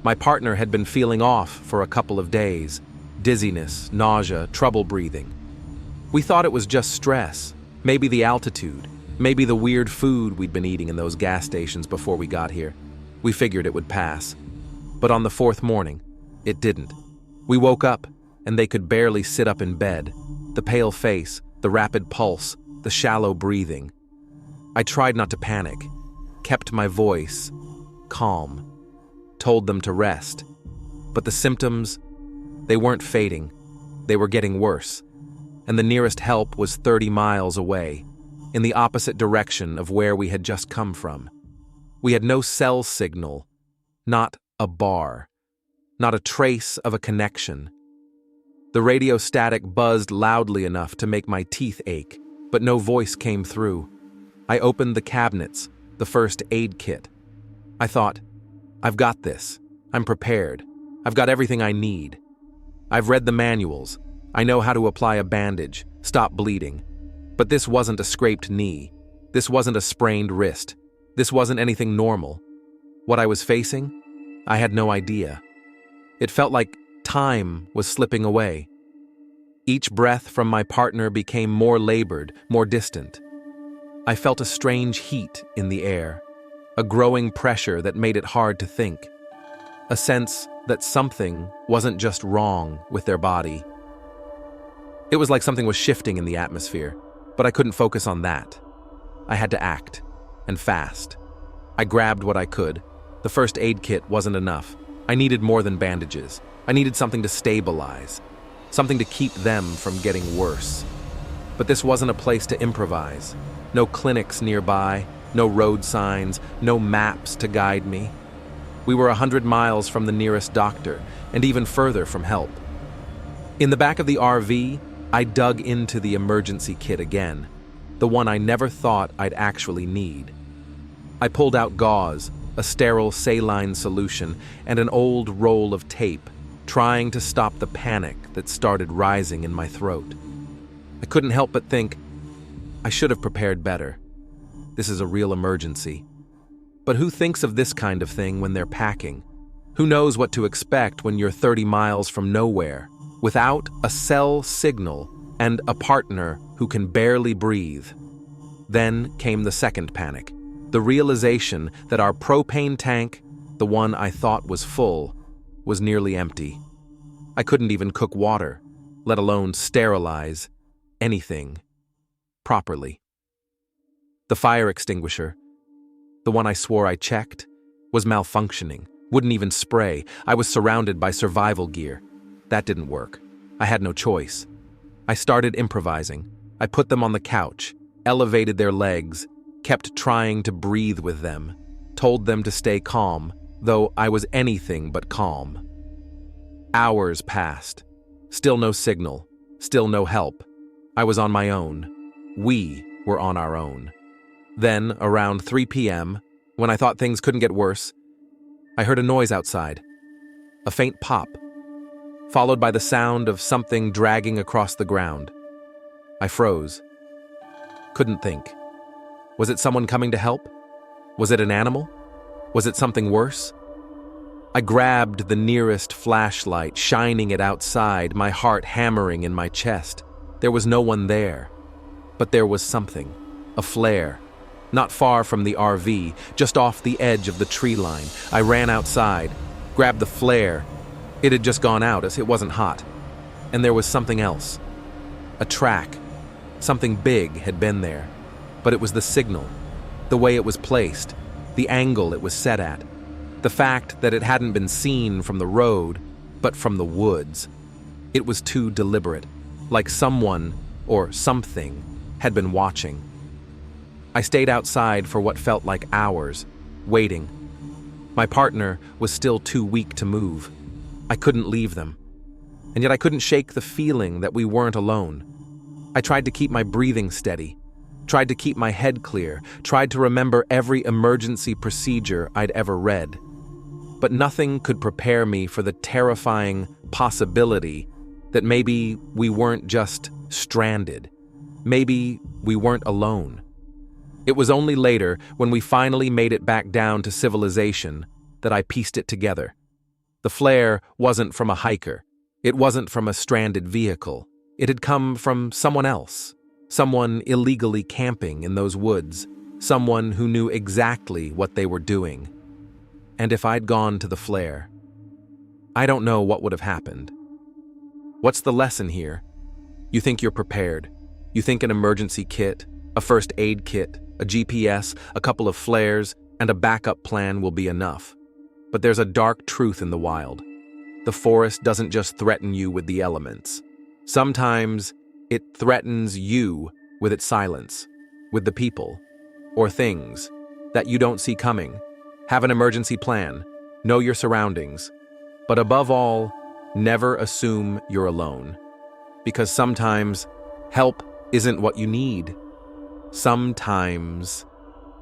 My partner had been feeling off for a couple of days. Dizziness, nausea, trouble breathing. We thought it was just stress. Maybe the altitude. Maybe the weird food we'd been eating in those gas stations before we got here. We figured it would pass. But on the fourth morning, it didn't. We woke up, and they could barely sit up in bed. The pale face, the rapid pulse, the shallow breathing. I tried not to panic, kept my voice calm, told them to rest. But the symptoms, they weren't fading. They were getting worse. And the nearest help was 30 miles away, in the opposite direction of where we had just come from. We had no cell signal, not a bar, not a trace of a connection. The radio static buzzed loudly enough to make my teeth ache, but no voice came through. I opened the cabinets, the first aid kit. I thought, I've got this. I'm prepared. I've got everything I need. I've read the manuals. I know how to apply a bandage, stop bleeding. But this wasn't a scraped knee. This wasn't a sprained wrist. This wasn't anything normal. What I was facing? I had no idea. It felt like time was slipping away. Each breath from my partner became more labored, more distant. I felt a strange heat in the air, a growing pressure that made it hard to think, a sense that something wasn't just wrong with their body. It was like something was shifting in the atmosphere, but I couldn't focus on that. I had to act, and fast. I grabbed what I could. The first aid kit wasn't enough. I needed more than bandages. I needed something to stabilize, something to keep them from getting worse. But this wasn't a place to improvise. No clinics nearby, no road signs, no maps to guide me. We were 100 miles from the nearest doctor, and even further from help. In the back of the RV, I dug into the emergency kit again, the one I never thought I'd actually need. I pulled out gauze, a sterile saline solution, and an old roll of tape, trying to stop the panic that started rising in my throat. I couldn't help but think, I should have prepared better. This is a real emergency. But who thinks of this kind of thing when they're packing? Who knows what to expect when you're 30 miles from nowhere, without a cell signal and a partner who can barely breathe? Then came the second panic, the realization that our propane tank, the one I thought was full, was nearly empty. I couldn't even cook water, let alone sterilize anything properly. The fire extinguisher, the one I swore I checked, was malfunctioning, wouldn't even spray. I was surrounded by survival gear. That didn't work. I had no choice. I started improvising. I put them on the couch, elevated their legs, kept trying to breathe with them, told them to stay calm, though I was anything but calm. Hours passed. Still no signal. Still no help. I was on my own. We were on our own. Then, around 3 p.m., when I thought things couldn't get worse, I heard a noise outside. A faint pop, followed by the sound of something dragging across the ground. I froze. Couldn't think. Was it someone coming to help? Was it an animal? Was it something worse? I grabbed the nearest flashlight, shining it outside, my heart hammering in my chest. There was no one there. But there was something. A flare. Not far from the RV, just off the edge of the tree line. I ran outside, grabbed the flare. It had just gone out as it wasn't hot. And there was something else. A track. Something big had been there. But it was the signal, the way it was placed, the angle it was set at, the fact that it hadn't been seen from the road, but from the woods. It was too deliberate, like someone or something had been watching. I stayed outside for what felt like hours, waiting. My partner was still too weak to move. I couldn't leave them. And yet I couldn't shake the feeling that we weren't alone. I tried to keep my breathing steady, tried to keep my head clear, tried to remember every emergency procedure I'd ever read. But nothing could prepare me for the terrifying possibility that maybe we weren't just stranded. Maybe we weren't alone. It was only later, when we finally made it back down to civilization, that I pieced it together. The flare wasn't from a hiker. It wasn't from a stranded vehicle. It had come from someone else. Someone illegally camping in those woods. Someone who knew exactly what they were doing. And if I'd gone to the flare, I don't know what would have happened. What's the lesson here? You think you're prepared. You think an emergency kit, a first aid kit, a GPS, a couple of flares, and a backup plan will be enough. But there's a dark truth in the wild. The forest doesn't just threaten you with the elements. Sometimes it threatens you with its silence, with the people, or things that you don't see coming. Have an emergency plan, know your surroundings, but above all, never assume you're alone. Because sometimes help isn't what you need. Sometimes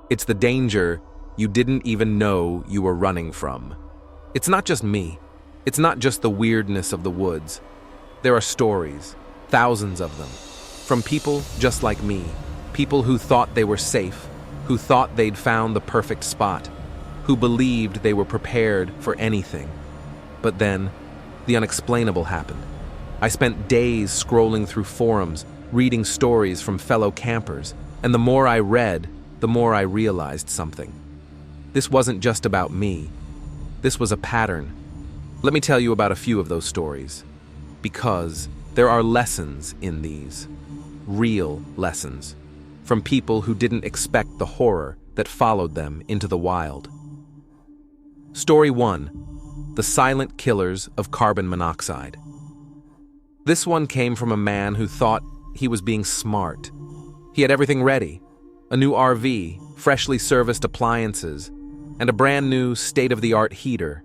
it's the danger you didn't even know you were running from. It's not just me. It's not just the weirdness of the woods. There are stories, thousands of them, from people just like me, People who thought they were safe, who thought they'd found the perfect spot, who believed they were prepared for anything. But then, the unexplainable happened. I spent days scrolling through forums, reading stories from fellow campers, and the more I read, the more I realized something. This wasn't just about me. This was a pattern. Let me tell you about a few of those stories, because there are lessons in these, real lessons, from people who didn't expect the horror that followed them into the wild. Story 1: The Silent Killers of Carbon Monoxide. This one came from a man who thought he was being smart. He had everything ready: a new RV, freshly serviced appliances, and a brand new state-of-the-art heater.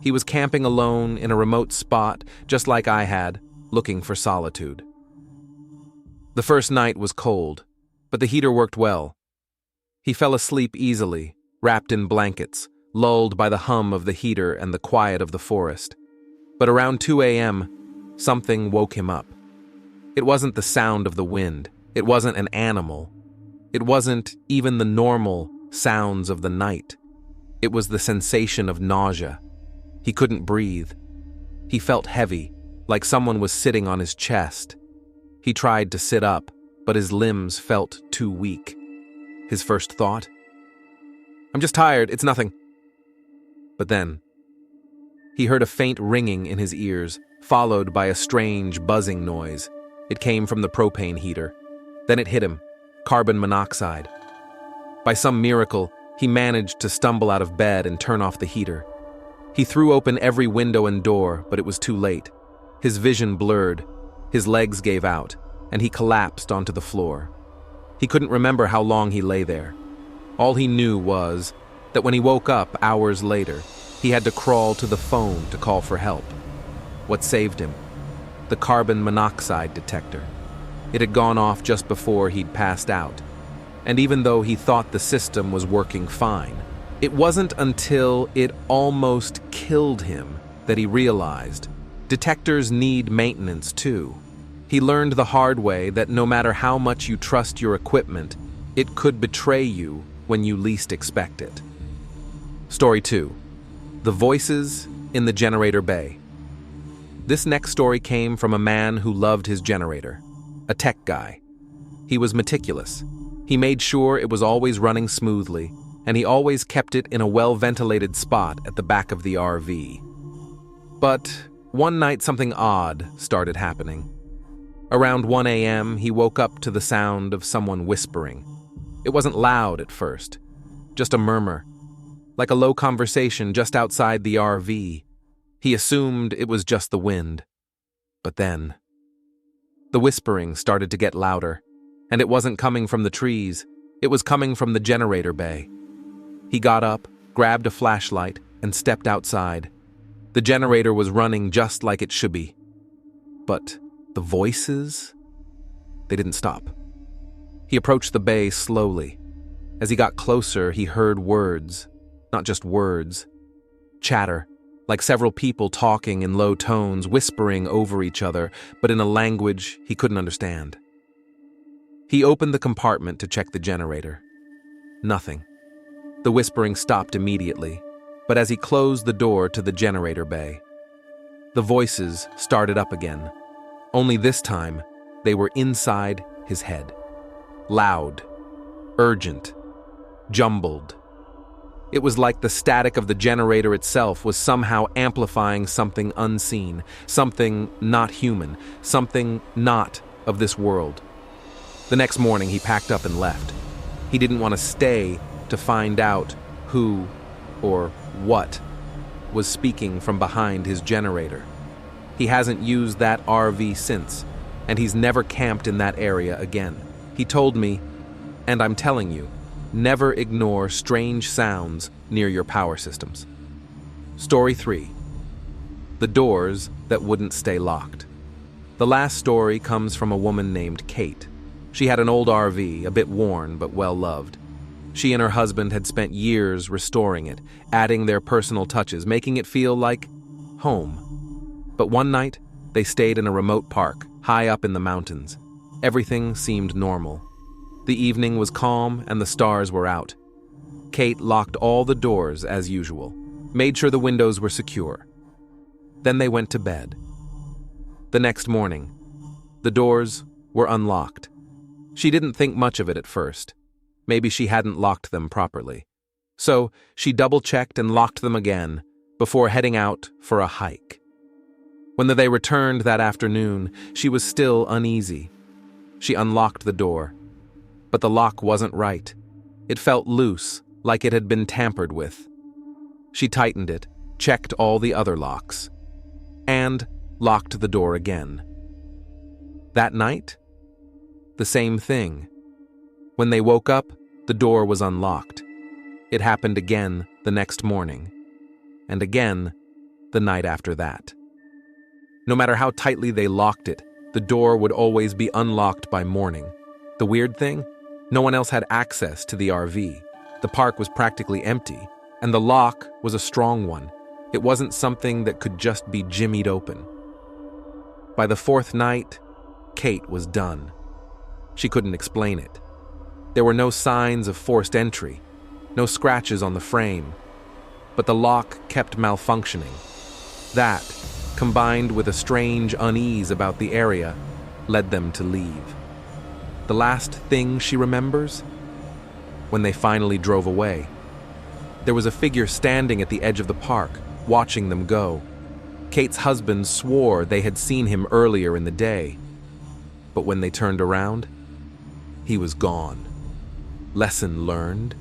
He was camping alone in a remote spot, just like I had, looking for solitude. The first night was cold, but the heater worked well. He fell asleep easily, wrapped in blankets, lulled by the hum of the heater and the quiet of the forest. But around 2 a.m., something woke him up. It wasn't the sound of the wind. It wasn't an animal. It wasn't even the normal sounds of the night. It was the sensation of nausea. He couldn't breathe. He felt heavy, like someone was sitting on his chest. He tried to sit up, but his limbs felt too weak. His first thought? "I'm just tired, it's nothing." But then, he heard a faint ringing in his ears, followed by a strange buzzing noise. It came from the propane heater. Then it hit him: carbon monoxide. By some miracle, he managed to stumble out of bed and turn off the heater. He threw open every window and door, but it was too late. His vision blurred, his legs gave out, and he collapsed onto the floor. He couldn't remember how long he lay there. All he knew was that when he woke up hours later, he had to crawl to the phone to call for help. What saved him? The carbon monoxide detector. It had gone off just before he'd passed out. And even though he thought the system was working fine, it wasn't until it almost killed him that he realized detectors need maintenance too. He learned the hard way that no matter how much you trust your equipment, it could betray you when you least expect it. Story 2: The Voices in the Generator Bay. This next story came from a man who loved his generator, a tech guy. He was meticulous. He made sure it was always running smoothly, and he always kept it in a well-ventilated spot at the back of the RV. But one night something odd started happening. Around 1 a.m., he woke up to the sound of someone whispering. It wasn't loud at first, just a murmur, like a low conversation just outside the RV. He assumed it was just the wind. But then, the whispering started to get louder, and it wasn't coming from the trees, it was coming from the generator bay. He got up, grabbed a flashlight, and stepped outside. The generator was running just like it should be. But the voices? They didn't stop. He approached the bay slowly. As he got closer, he heard words, not just words, chatter, like several people talking in low tones, whispering over each other, but in a language he couldn't understand. He opened the compartment to check the generator. Nothing. The whispering stopped immediately, but as he closed the door to the generator bay, the voices started up again. Only this time, they were inside his head. Loud, urgent, jumbled. It was like the static of the generator itself was somehow amplifying something unseen, something not human, something not of this world. The next morning, he packed up and left. He didn't want to stay to find out who or what was speaking from behind his generator. He hasn't used that RV since, and he's never camped in that area again. He told me, and I'm telling you, never ignore strange sounds near your power systems. Story 3: The Doors That Wouldn't Stay Locked. The last story comes from a woman named Kate. She had an old RV, a bit worn but well-loved. She and her husband had spent years restoring it, adding their personal touches, making it feel like home. But one night, they stayed in a remote park, high up in the mountains. Everything seemed normal. The evening was calm and the stars were out. Kate locked all the doors as usual, made sure the windows were secure. Then they went to bed. The next morning, the doors were unlocked. She didn't think much of it at first. Maybe she hadn't locked them properly. So she double-checked and locked them again before heading out for a hike. When they returned that afternoon, she was still uneasy. She unlocked the door, but the lock wasn't right. It felt loose, like it had been tampered with. She tightened it, checked all the other locks, and locked the door again. That night, the same thing. When they woke up, the door was unlocked. It happened again the next morning, and again the night after that. No matter how tightly they locked it, the door would always be unlocked by morning. The weird thing? No one else had access to the RV. The park was practically empty, and the lock was a strong one. It wasn't something that could just be jimmied open. By the fourth night, Kate was done. She couldn't explain it. There were no signs of forced entry, no scratches on the frame, but the lock kept malfunctioning. That, combined with a strange unease about the area, led them to leave. The last thing she remembers? When they finally drove away. There was a figure standing at the edge of the park, watching them go. Kate's husband swore they had seen him earlier in the day. But when they turned around, he was gone. Lesson learned?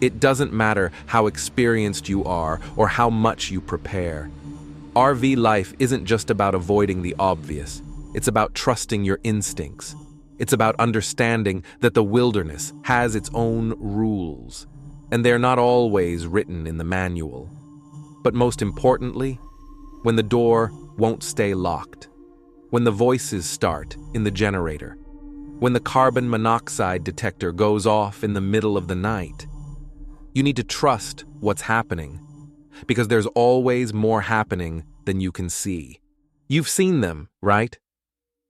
It doesn't matter how experienced you are or how much you prepare. RV life isn't just about avoiding the obvious. It's about trusting your instincts. It's about understanding that the wilderness has its own rules, and they're not always written in the manual. But most importantly, when the door won't stay locked, when the voices start in the generator, when the carbon monoxide detector goes off in the middle of the night, you need to trust what's happening, because there's always more happening than you can see. You've seen them, right?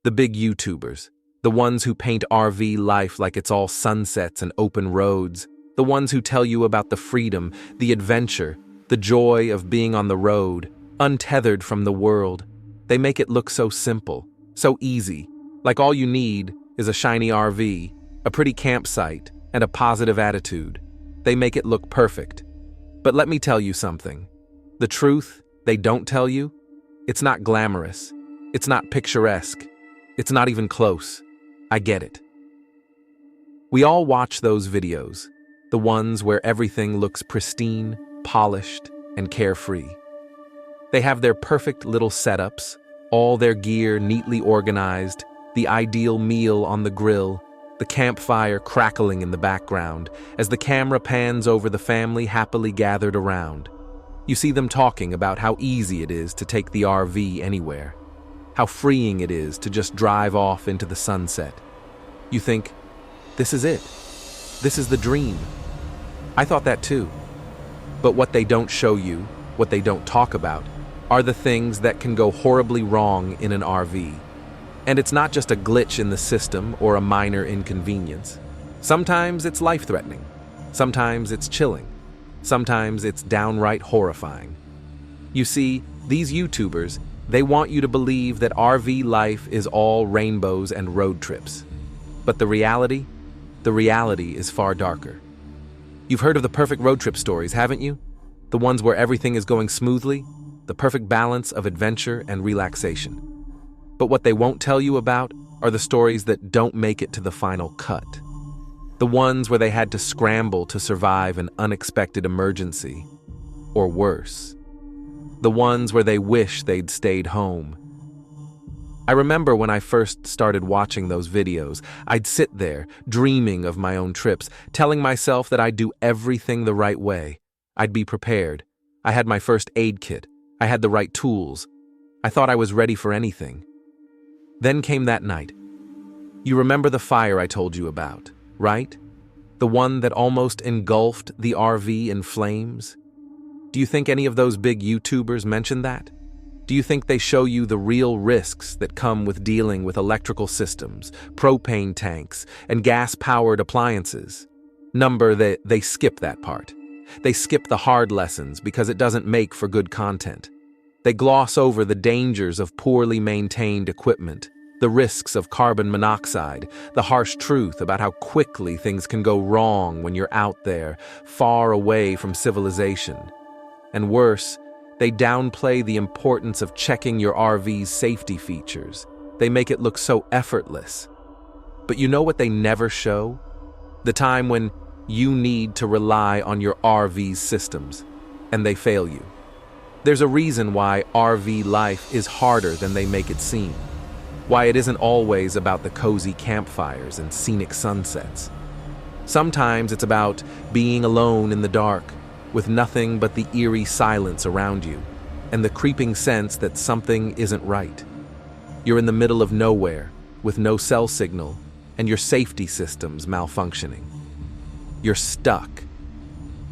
The big YouTubers, the ones who paint RV life like it's all sunsets and open roads, the ones who tell you about the freedom, the adventure, the joy of being on the road, untethered from the world. They make it look so simple, so easy, like all you need is a shiny RV, a pretty campsite, and a positive attitude. They make it look perfect. But let me tell you something. The truth they don't tell you, it's not glamorous. It's not picturesque. It's not even close. I get it. We all watch those videos, the ones where everything looks pristine, polished, and carefree. They have their perfect little setups, all their gear neatly organized, the ideal meal on the grill, the campfire crackling in the background as the camera pans over the family happily gathered around. You see them talking about how easy it is to take the RV anywhere, how freeing it is to just drive off into the sunset. You think, this is it. This is the dream. I thought that too. But what they don't show you, what they don't talk about, are the things that can go horribly wrong in an RV. And it's not just a glitch in the system or a minor inconvenience. Sometimes it's life-threatening. Sometimes it's chilling. Sometimes it's downright horrifying. You see, these YouTubers, they want you to believe that RV life is all rainbows and road trips. But the reality is far darker. You've heard of the perfect road trip stories, haven't you? The ones where everything is going smoothly, the perfect balance of adventure and relaxation. But what they won't tell you about are the stories that don't make it to the final cut. The ones where they had to scramble to survive an unexpected emergency, or worse. The ones where they wish they'd stayed home. I remember when I first started watching those videos, I'd sit there, dreaming of my own trips, telling myself that I'd do everything the right way. I'd be prepared. I had my first aid kit. I had the right tools. I thought I was ready for anything. Then came that night. You remember the fire I told you about, right? The one that almost engulfed the RV in flames? Do you think any of those big YouTubers mentioned that? Do you think they show you the real risks that come with dealing with electrical systems, propane tanks, and gas-powered appliances? They skip that part. They skip the hard lessons because it doesn't make for good content. They gloss over the dangers of poorly maintained equipment, the risks of carbon monoxide, the harsh truth about how quickly things can go wrong when you're out there, far away from civilization. And worse, they downplay the importance of checking your RV's safety features. They make it look so effortless. But you know what they never show? The time when you need to rely on your RV's systems, and they fail you. There's a reason why RV life is harder than they make it seem. Why it isn't always about the cozy campfires and scenic sunsets. Sometimes it's about being alone in the dark, with nothing but the eerie silence around you, and the creeping sense that something isn't right. You're in the middle of nowhere, with no cell signal, and your safety system's malfunctioning. You're stuck.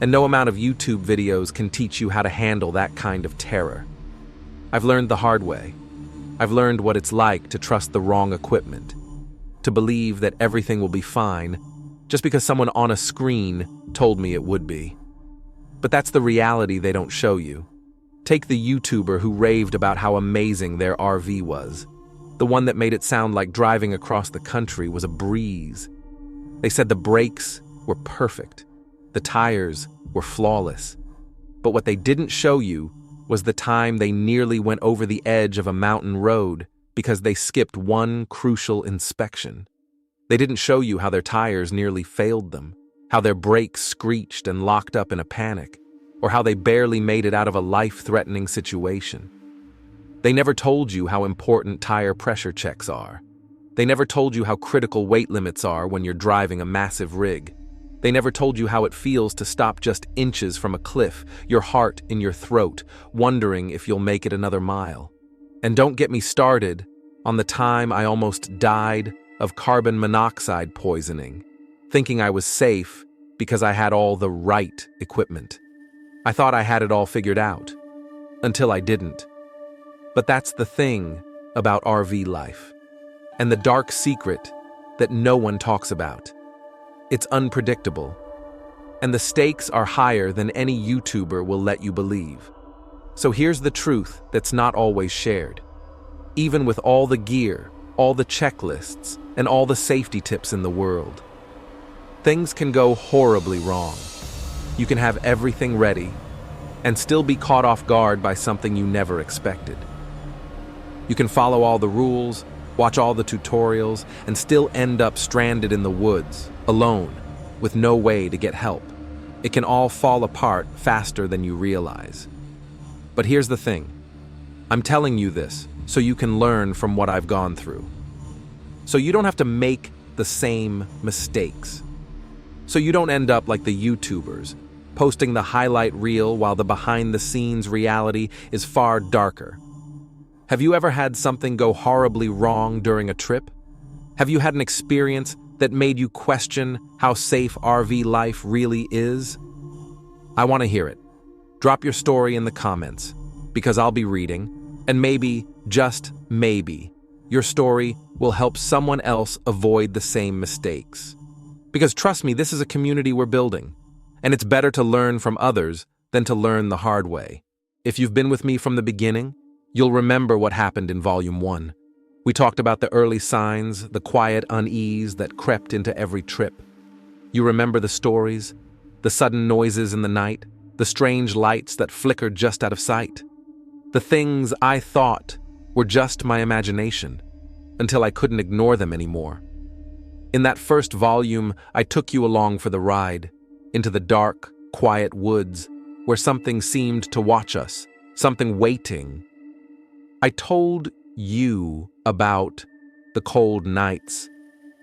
And no amount of YouTube videos can teach you how to handle that kind of terror. I've learned the hard way. I've learned what it's like to trust the wrong equipment, to believe that everything will be fine just because someone on a screen told me it would be. But that's the reality they don't show you. Take the YouTuber who raved about how amazing their RV was, the one that made it sound like driving across the country was a breeze. They said the brakes were perfect, the tires were flawless. But what they didn't show you was the time they nearly went over the edge of a mountain road because they skipped one crucial inspection. They didn't show you how their tires nearly failed them, how their brakes screeched and locked up in a panic, or how they barely made it out of a life-threatening situation. They never told you how important tire pressure checks are. They never told you how critical weight limits are when you're driving a massive rig. They never told you how it feels to stop just inches from a cliff, your heart in your throat, wondering if you'll make it another mile. And don't get me started on the time I almost died of carbon monoxide poisoning, thinking I was safe because I had all the right equipment. I thought I had it all figured out, until I didn't. But that's the thing about RV life, and the dark secret that no one talks about. It's unpredictable, and the stakes are higher than any YouTuber will let you believe. So here's the truth that's not always shared. Even with all the gear, all the checklists, and all the safety tips in the world, things can go horribly wrong. You can have everything ready and still be caught off guard by something you never expected. You can follow all the rules, watch all the tutorials, and still end up stranded in the woods, alone, with no way to get help. It can all fall apart faster than you realize. But here's the thing. I'm telling you this so you can learn from what I've gone through. So you don't have to make the same mistakes. So you don't end up like the YouTubers, posting the highlight reel while the behind-the-scenes reality is far darker. Have you ever had something go horribly wrong during a trip? Have you had an experience that made you question how safe RV life really is? I want to hear it. Drop your story in the comments, because I'll be reading, and maybe, just maybe, your story will help someone else avoid the same mistakes. Because trust me, this is a community we're building, and it's better to learn from others than to learn the hard way. If you've been with me from the beginning, you'll remember what happened in Volume 1. We talked about the early signs, the quiet unease that crept into every trip. You remember the stories, the sudden noises in the night, the strange lights that flickered just out of sight. The things I thought were just my imagination, until I couldn't ignore them anymore. In that first volume, I took you along for the ride, into the dark, quiet woods, where something seemed to watch us, something waiting. I told you about the cold nights,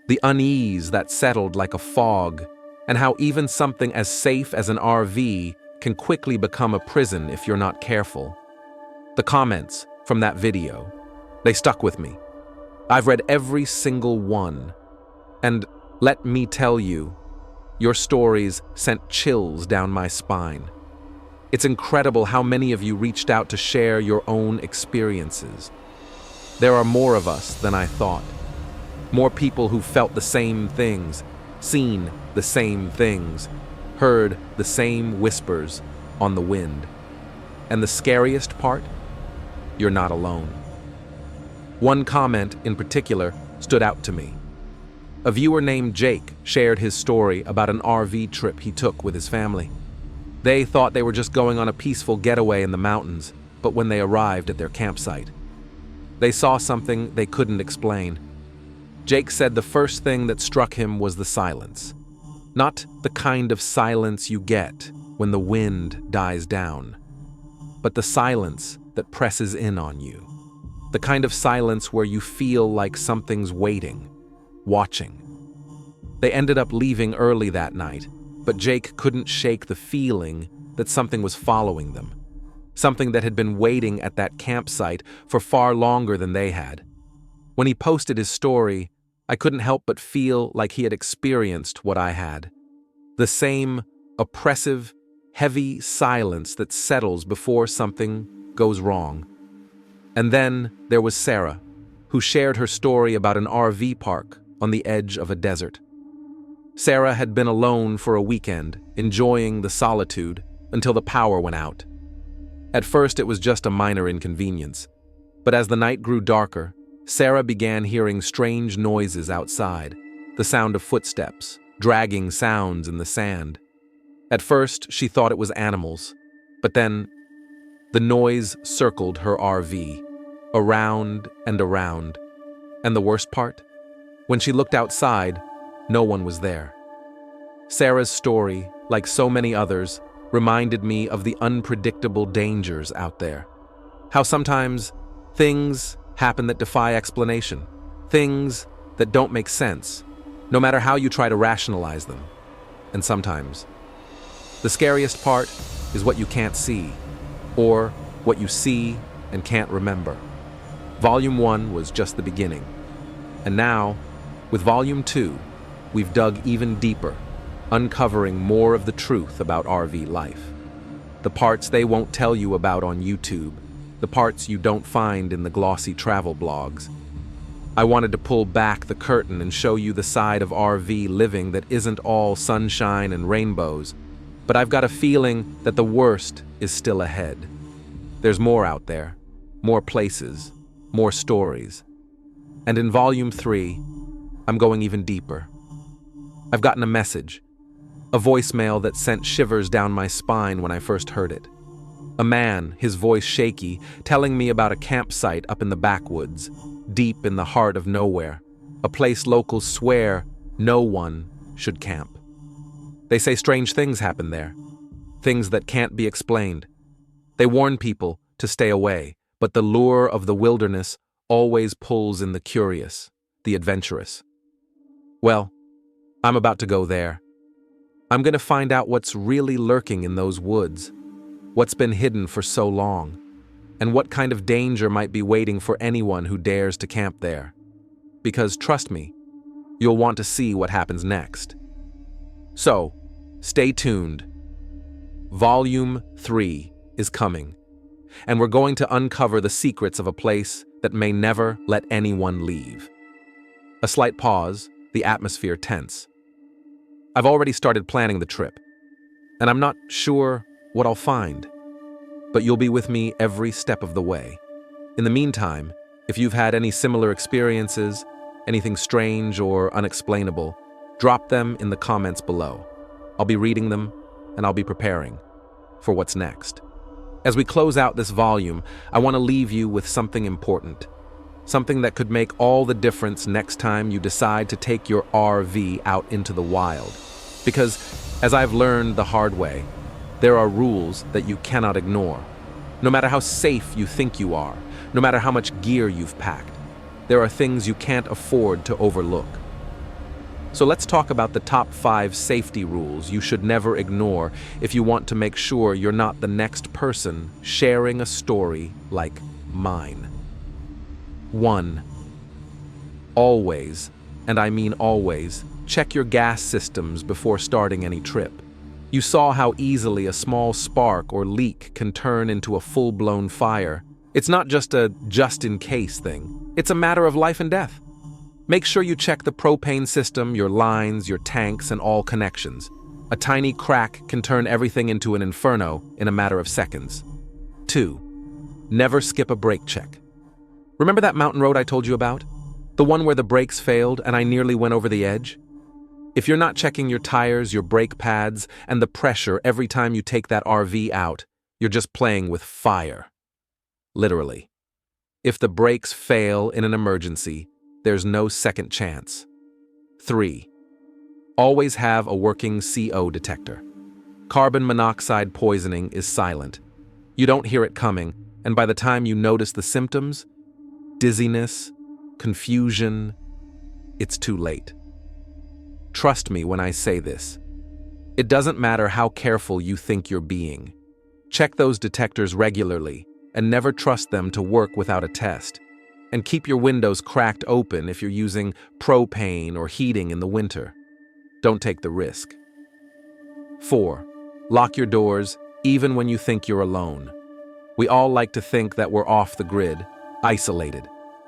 the unease that settled like a fog, and how even something as safe as an RV can quickly become a prison if you're not careful. The comments from that video, they stuck with me. I've read every single one, and let me tell you, your stories sent chills down my spine. It's incredible how many of you reached out to share your own experiences. There are more of us than I thought. More people who felt the same things, seen the same things, heard the same whispers on the wind. And the scariest part? You're not alone. One comment in particular stood out to me. A viewer named Jake shared his story about an RV trip he took with his family. They thought they were just going on a peaceful getaway in the mountains, but when they arrived at their campsite, they saw something they couldn't explain. Jake said the first thing that struck him was the silence. Not the kind of silence you get when the wind dies down, but the silence that presses in on you. The kind of silence where you feel like something's waiting, watching. They ended up leaving early that night, but Jake couldn't shake the feeling that something was following them. Something that had been waiting at that campsite for far longer than they had. When he posted his story, I couldn't help but feel like he had experienced what I had. The same oppressive, heavy silence that settles before something goes wrong. And then there was Sarah, who shared her story about an RV park on the edge of a desert. Sarah had been alone for a weekend, enjoying the solitude until the power went out. At first it was just a minor inconvenience, but as the night grew darker, Sarah began hearing strange noises outside, the sound of footsteps, dragging sounds in the sand. At first she thought it was animals, but then the noise circled her RV, around and around. And the worst part? When she looked outside, no one was there. Sarah's story, like so many others, reminded me of the unpredictable dangers out there. How sometimes things happen that defy explanation, things that don't make sense, no matter how you try to rationalize them. And sometimes, the scariest part is what you can't see, or what you see and can't remember. Volume 1 was just the beginning. And now, with Volume 2, we've dug even deeper, uncovering more of the truth about RV life. The parts they won't tell you about on YouTube, the parts you don't find in the glossy travel blogs. I wanted to pull back the curtain and show you the side of RV living that isn't all sunshine and rainbows, but I've got a feeling that the worst is still ahead. There's more out there, more places, more stories. And in Volume 3, I'm going even deeper. I've gotten a message, a voicemail that sent shivers down my spine when I first heard it. A man, his voice shaky, telling me about a campsite up in the backwoods, deep in the heart of nowhere, a place locals swear no one should camp. They say strange things happen there, things that can't be explained. They warn people to stay away, but the lure of the wilderness always pulls in the curious, the adventurous. Well, I'm about to go there. I'm going to find out what's really lurking in those woods, what's been hidden for so long, and what kind of danger might be waiting for anyone who dares to camp there. Because trust me, you'll want to see what happens next. So, stay tuned. Volume 3 is coming, and we're going to uncover the secrets of a place that may never let anyone leave. A slight pause, the atmosphere tense. I've already started planning the trip, and I'm not sure what I'll find, but you'll be with me every step of the way. In the meantime, if you've had any similar experiences, anything strange or unexplainable, drop them in the comments below. I'll be reading them, and I'll be preparing for what's next. As we close out this volume, I want to leave you with something important, something that could make all the difference next time you decide to take your RV out into the wild. Because, as I've learned the hard way, there are rules that you cannot ignore. No matter how safe you think you are, no matter how much gear you've packed, there are things you can't afford to overlook. So let's talk about the top 5 safety rules you should never ignore if you want to make sure you're not the next person sharing a story like mine. 1. Always, and I mean always, check your gas systems before starting any trip. You saw how easily a small spark or leak can turn into a full-blown fire. It's not just a just-in-case thing. It's a matter of life and death. Make sure you check the propane system, your lines, your tanks, and all connections. A tiny crack can turn everything into an inferno in a matter of seconds. 2. Never skip a brake check. Remember that mountain road I told you about? The one where the brakes failed and I nearly went over the edge? If you're not checking your tires, your brake pads, and the pressure every time you take that RV out, you're just playing with fire. Literally. If the brakes fail in an emergency, there's no second chance. 3. Always have a working CO detector. Carbon monoxide poisoning is silent. You don't hear it coming, and by the time you notice the symptoms, dizziness, confusion, it's too late. Trust me when I say this. It doesn't matter how careful you think you're being. Check those detectors regularly and never trust them to work without a test. And keep your windows cracked open if you're using propane or heating in the winter. Don't take the risk. 4. Lock your doors even when you think you're alone. We all like to think that we're off the grid, isolated.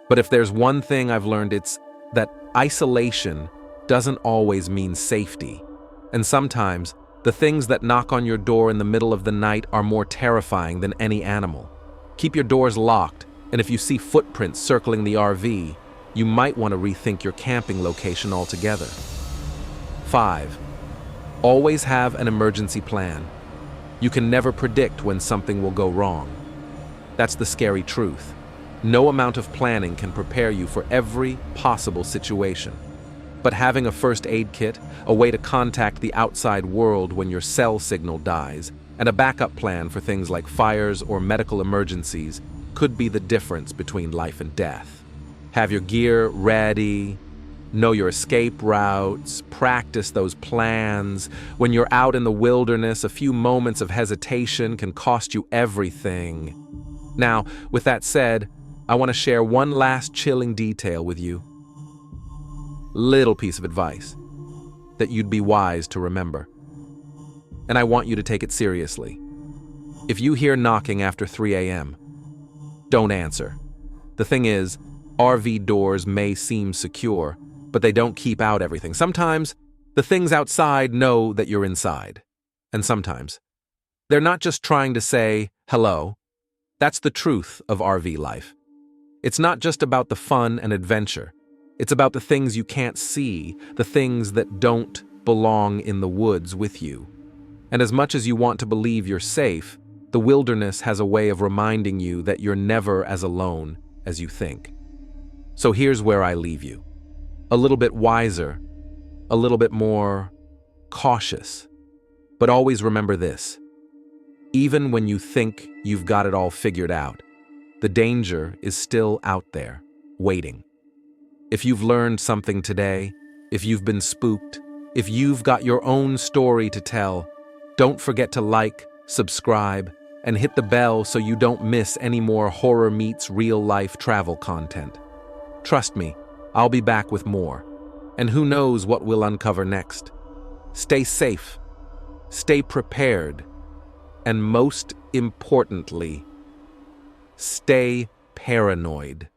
But if there's one thing I've learned, it's that isolation doesn't always mean safety. And sometimes, the things that knock on your door in the middle of the night are more terrifying than any animal. Keep your doors locked, and if you see footprints circling the RV, you might want to rethink your camping location altogether. 5. Always have an emergency plan. You can never predict when something will go wrong. That's the scary truth. No amount of planning can prepare you for every possible situation. But having a first aid kit, a way to contact the outside world when your cell signal dies, and a backup plan for things like fires or medical emergencies could be the difference between life and death. Have your gear ready, know your escape routes, practice those plans. When you're out in the wilderness, a few moments of hesitation can cost you everything. Now, with that said, I want to share one last chilling detail with you. Little piece of advice that you'd be wise to remember. And I want you to take it seriously. If you hear knocking after 3 a.m., don't answer. The thing is, RV doors may seem secure, but they don't keep out everything. Sometimes, the things outside know that you're inside. And sometimes, they're not just trying to say hello. That's the truth of RV life. It's not just about the fun and adventure. It's about the things you can't see, the things that don't belong in the woods with you. And as much as you want to believe you're safe, the wilderness has a way of reminding you that you're never as alone as you think. So here's where I leave you. A little bit wiser, a little bit more cautious. But always remember this. Even when you think you've got it all figured out, the danger is still out there, waiting. If you've learned something today, if you've been spooked, if you've got your own story to tell, don't forget to like, subscribe, and hit the bell so you don't miss any more horror meets real-life travel content. Trust me, I'll be back with more. And who knows what we'll uncover next. Stay safe, stay prepared, and most importantly, stay paranoid.